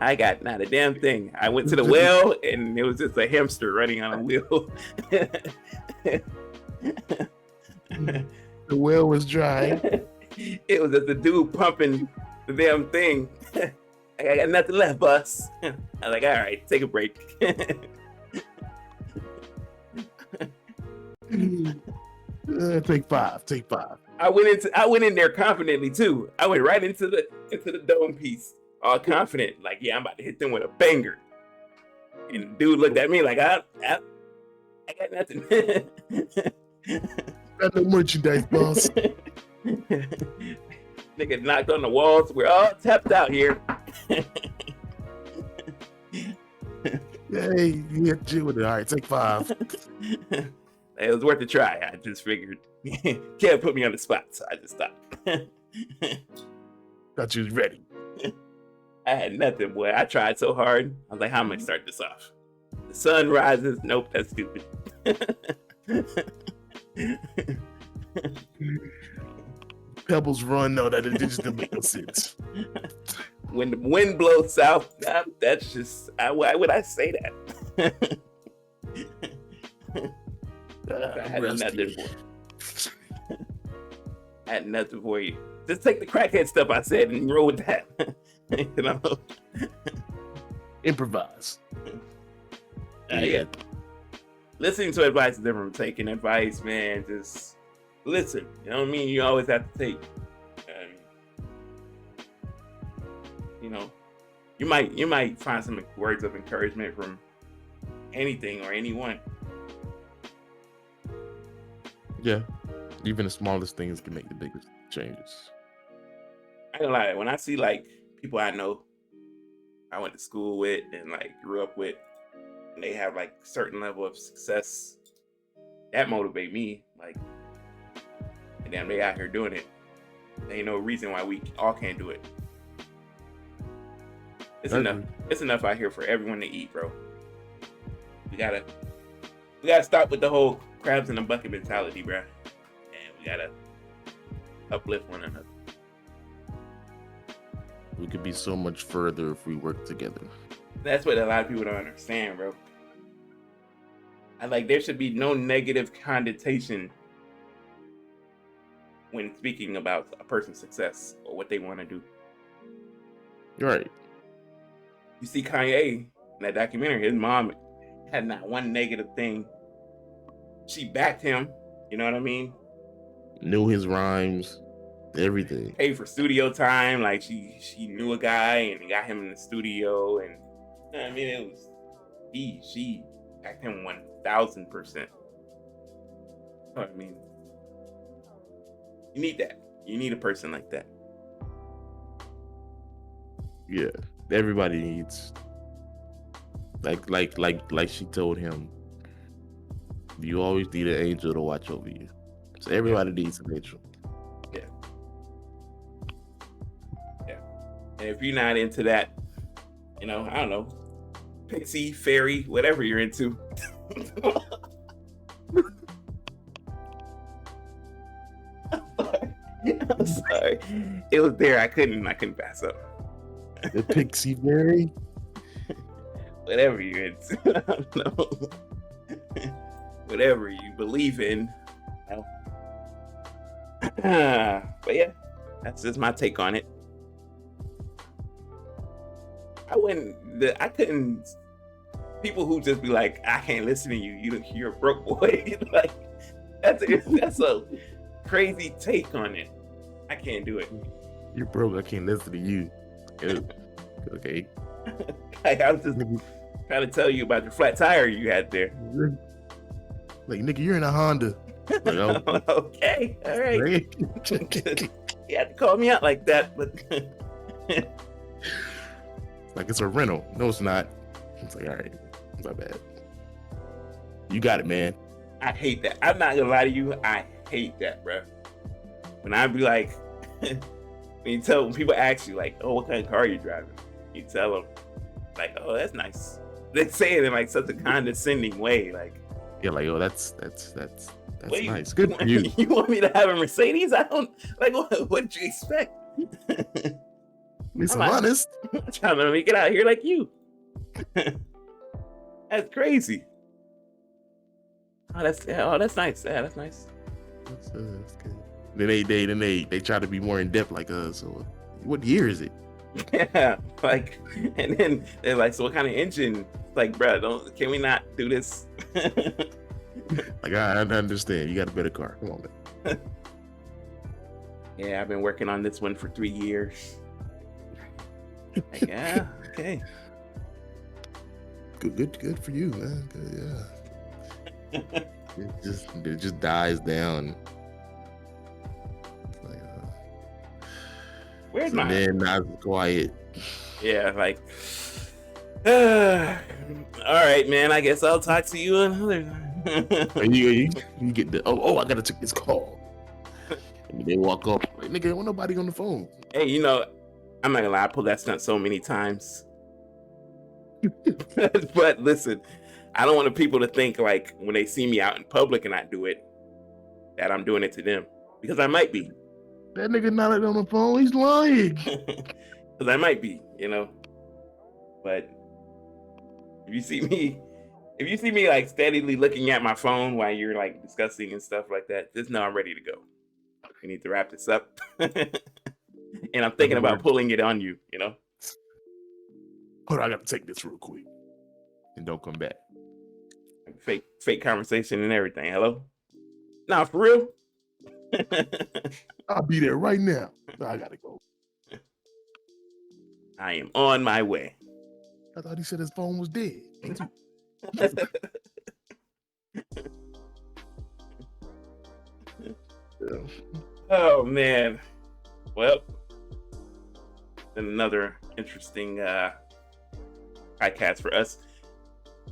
I got not a damn thing. I went to the well and it was just a hamster running on a wheel. The well was dry. It was just the dude pumping the damn thing. I got nothing left, boss. I was like, all right, take a break. Take five. I went in there confidently too. I went right into the dome piece, all confident, like, yeah, I'm about to hit them with a banger. And the dude looked at me like, I got nothing. Got no merchandise, boss. Nigga knocked on the walls. We're all tapped out here. Hey, you hit you with it. All right, take 5. It was worth a try. I just figured can't put me on the spot, so I just stopped. Thought you was ready. I had nothing, boy. I tried so hard. I was like, how am I gonna start this off? The sun rises. Nope, that's stupid. Pebbles run. No, that just doesn't make no sense. When the wind blows south, that's just. Why would I say that? I had nothing for you. I had nothing for you. Just take the crackhead stuff I said and roll with that. You know? Improvise. Yeah. Listening to advice is different from taking advice, man. Just listen. You know what I mean? You always have to take. You know, you might find some words of encouragement from anything or anyone. Yeah, even the smallest things can make the biggest changes. I ain't gonna lie, when I see like people I know, I went to school with and like grew up with, and they have like certain level of success, that motivate me. Like, and damn, they out here doing it. There ain't no reason why we all can't do it. It's enough. It's enough out here for everyone to eat, bro. We gotta stop with the whole crabs in the bucket mentality, bro. And we gotta uplift one another. We could be so much further if we work together. That's what a lot of people don't understand, bro. There should be no negative connotation when speaking about a person's success or what they want to do. You're right. You see Kanye in that documentary, his mom had not one negative thing. She backed him, you know what I mean? Knew his rhymes, everything. Paid for studio time, like she knew a guy and got him in the studio, and you know what I mean, it was she backed him 1000%. You know what I mean? You need that. You need a person like that. Yeah, everybody needs. Like she told him, you always need an angel to watch over you. So everybody needs an angel. Yeah. Yeah. And if you're not into that, I don't know, pixie, fairy, whatever you're into. I'm sorry. It was there. I couldn't pass up. The pixie fairy? Whatever you're into. I don't know. Whatever you believe in. But yeah, that's just my take on it. I couldn't. People who just be like, I can't listen to you. You're a broke boy. Like that's a crazy take on it. I can't do it. You're broke. I can't listen to you. Okay. I was just trying to tell you about the flat tire you had there. Like, nigga, you're in a Honda. Like, oh. Okay, all right. You had to call me out like that, but like it's a rental. No, it's not. It's like, all right, my bad. You got it, man. I hate that. I'm not gonna lie to you. I hate that, bro. When I be like, when people ask you like, oh, what kind of car are you driving? You tell them like, oh, that's nice. They say it in like such a condescending way, like. Yeah, like, oh, that's nice. Good for you. You want me to have a Mercedes? I don't like. What did you expect? At least I'm honest. I'm trying to make it out here like you. That's crazy. Oh, that's nice. Yeah, that's nice. That's good. Then they try to be more in depth like us. So, what year is it? Yeah, like, and then they're like, so what kind of engine? Like, bro, can we not do this? Like, I understand. You got a better car. Come on, man. Yeah, I've been working on this one for 3 years. Like, yeah, okay. Good for you, man. Good, yeah. it just dies down. It's like, where's my? Then not quiet. Yeah, like. All right, man. I guess I'll talk to you another time. you get the I gotta take this call. And they walk up like, nigga, ain't nobody on the phone. Hey, I'm not gonna lie, I pulled that stunt so many times. But listen, I don't want people to think like when they see me out in public and I do it, that I'm doing it to them. Because I might be. That nigga not on the phone, he's lying. Because I might be, But if you see me like steadily looking at my phone while you're like discussing and stuff like that, just know I'm ready to go. We need to wrap this up. And I'm thinking about pulling it on you, Hold on, I gotta take this real quick. And don't come back. Fake conversation and everything. Hello? Nah, for real? I'll be there right now. I gotta go. I am on my way. I thought he said his phone was dead. Oh man. Well, another interesting podcast for us.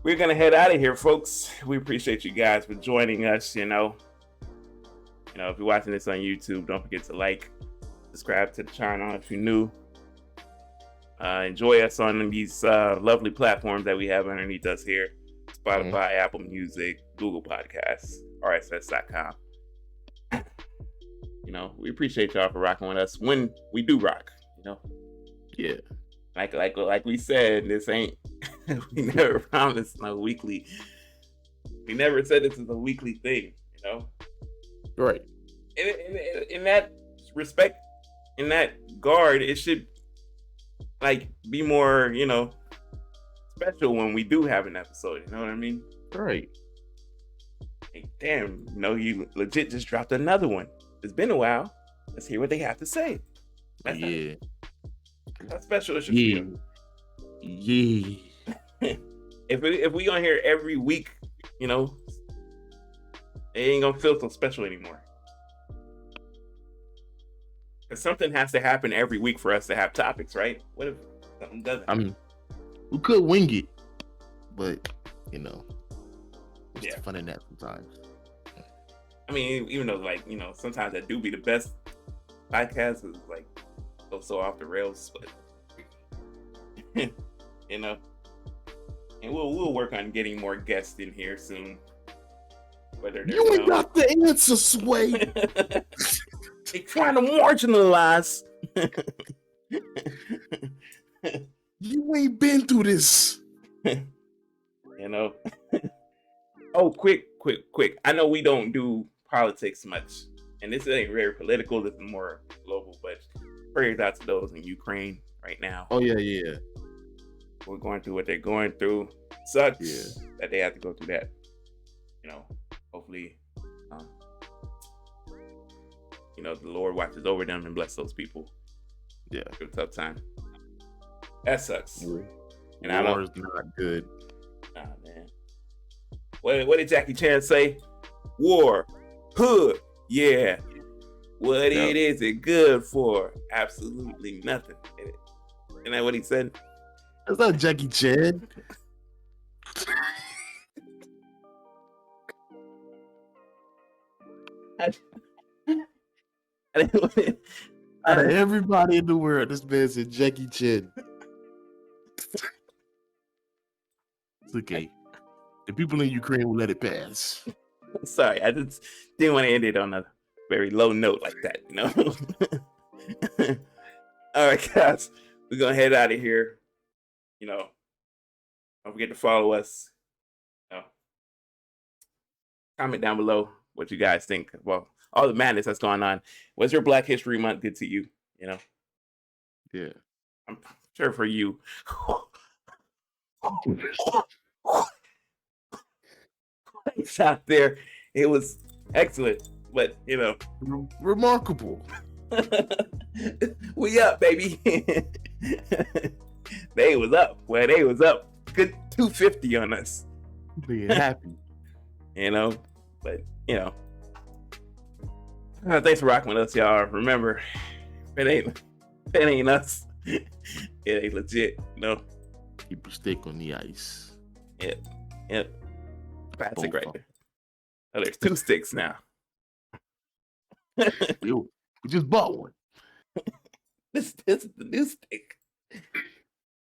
We're gonna head out of here, folks. We appreciate you guys for joining us. If you're watching this on YouTube, don't forget to like, subscribe to the channel if you're new. Enjoy us on these lovely platforms that we have underneath us here: Spotify, Apple Music, Google Podcasts, RSS.com. We appreciate y'all for rocking with us when we do rock. Yeah. Like we said, this ain't. We never promised no weekly. We never said this is a weekly thing. Right. In that respect, in that guard, it should be more, special when we do have an episode. You know what I mean? Right. Hey, damn, you legit just dropped another one. It's been a while. Let's hear what they have to say. Yeah. How special it should feel. Yeah. If we on here every week, it ain't gonna feel so special anymore. Because something has to happen every week for us to have topics, right? What if something doesn't? I mean, we could wing it, but it's fun in that sometimes. I mean, even though sometimes that do be the best podcasts is go so off the rails, but and we'll work on getting more guests in here soon. Whether you ain't got the answer, Sway. They trying to marginalize. You ain't been through this. Oh, quick. I know we don't do politics much, and this ain't very political. This is more global, but prayers out to those in Ukraine right now. Oh yeah. We're going through what they're going through. Sucks that they have to go through that. Hopefully, the Lord watches over them and bless those people. Yeah, through a tough time. That sucks. And war is not good. Nah, man. What did Jackie Chan say? War, hood, yeah. What is it good for? Absolutely nothing. Isn't that what he said? That's not Jackie Chan. Out of everybody in the world, this man said Jackie Chan. It's okay. The people in Ukraine will let it pass. Sorry, I just didn't want to end it on a very low note like that, All right, guys, we're gonna head out of here. Don't forget to follow us. Comment down below what you guys think. Well, all the madness that's going on. Was your Black History Month good to you? Yeah. I'm sure for you. It's out there. It was excellent, but remarkable. We up, baby. They was up. Well, they was up. Good 250 on us. Being happy. But thanks for rocking with us, y'all. Remember, if it ain't us, it ain't legit. Keep your stick on the ice. Yep. Classic right there. Oh, there's 2 sticks now. We just bought one. This is the new stick.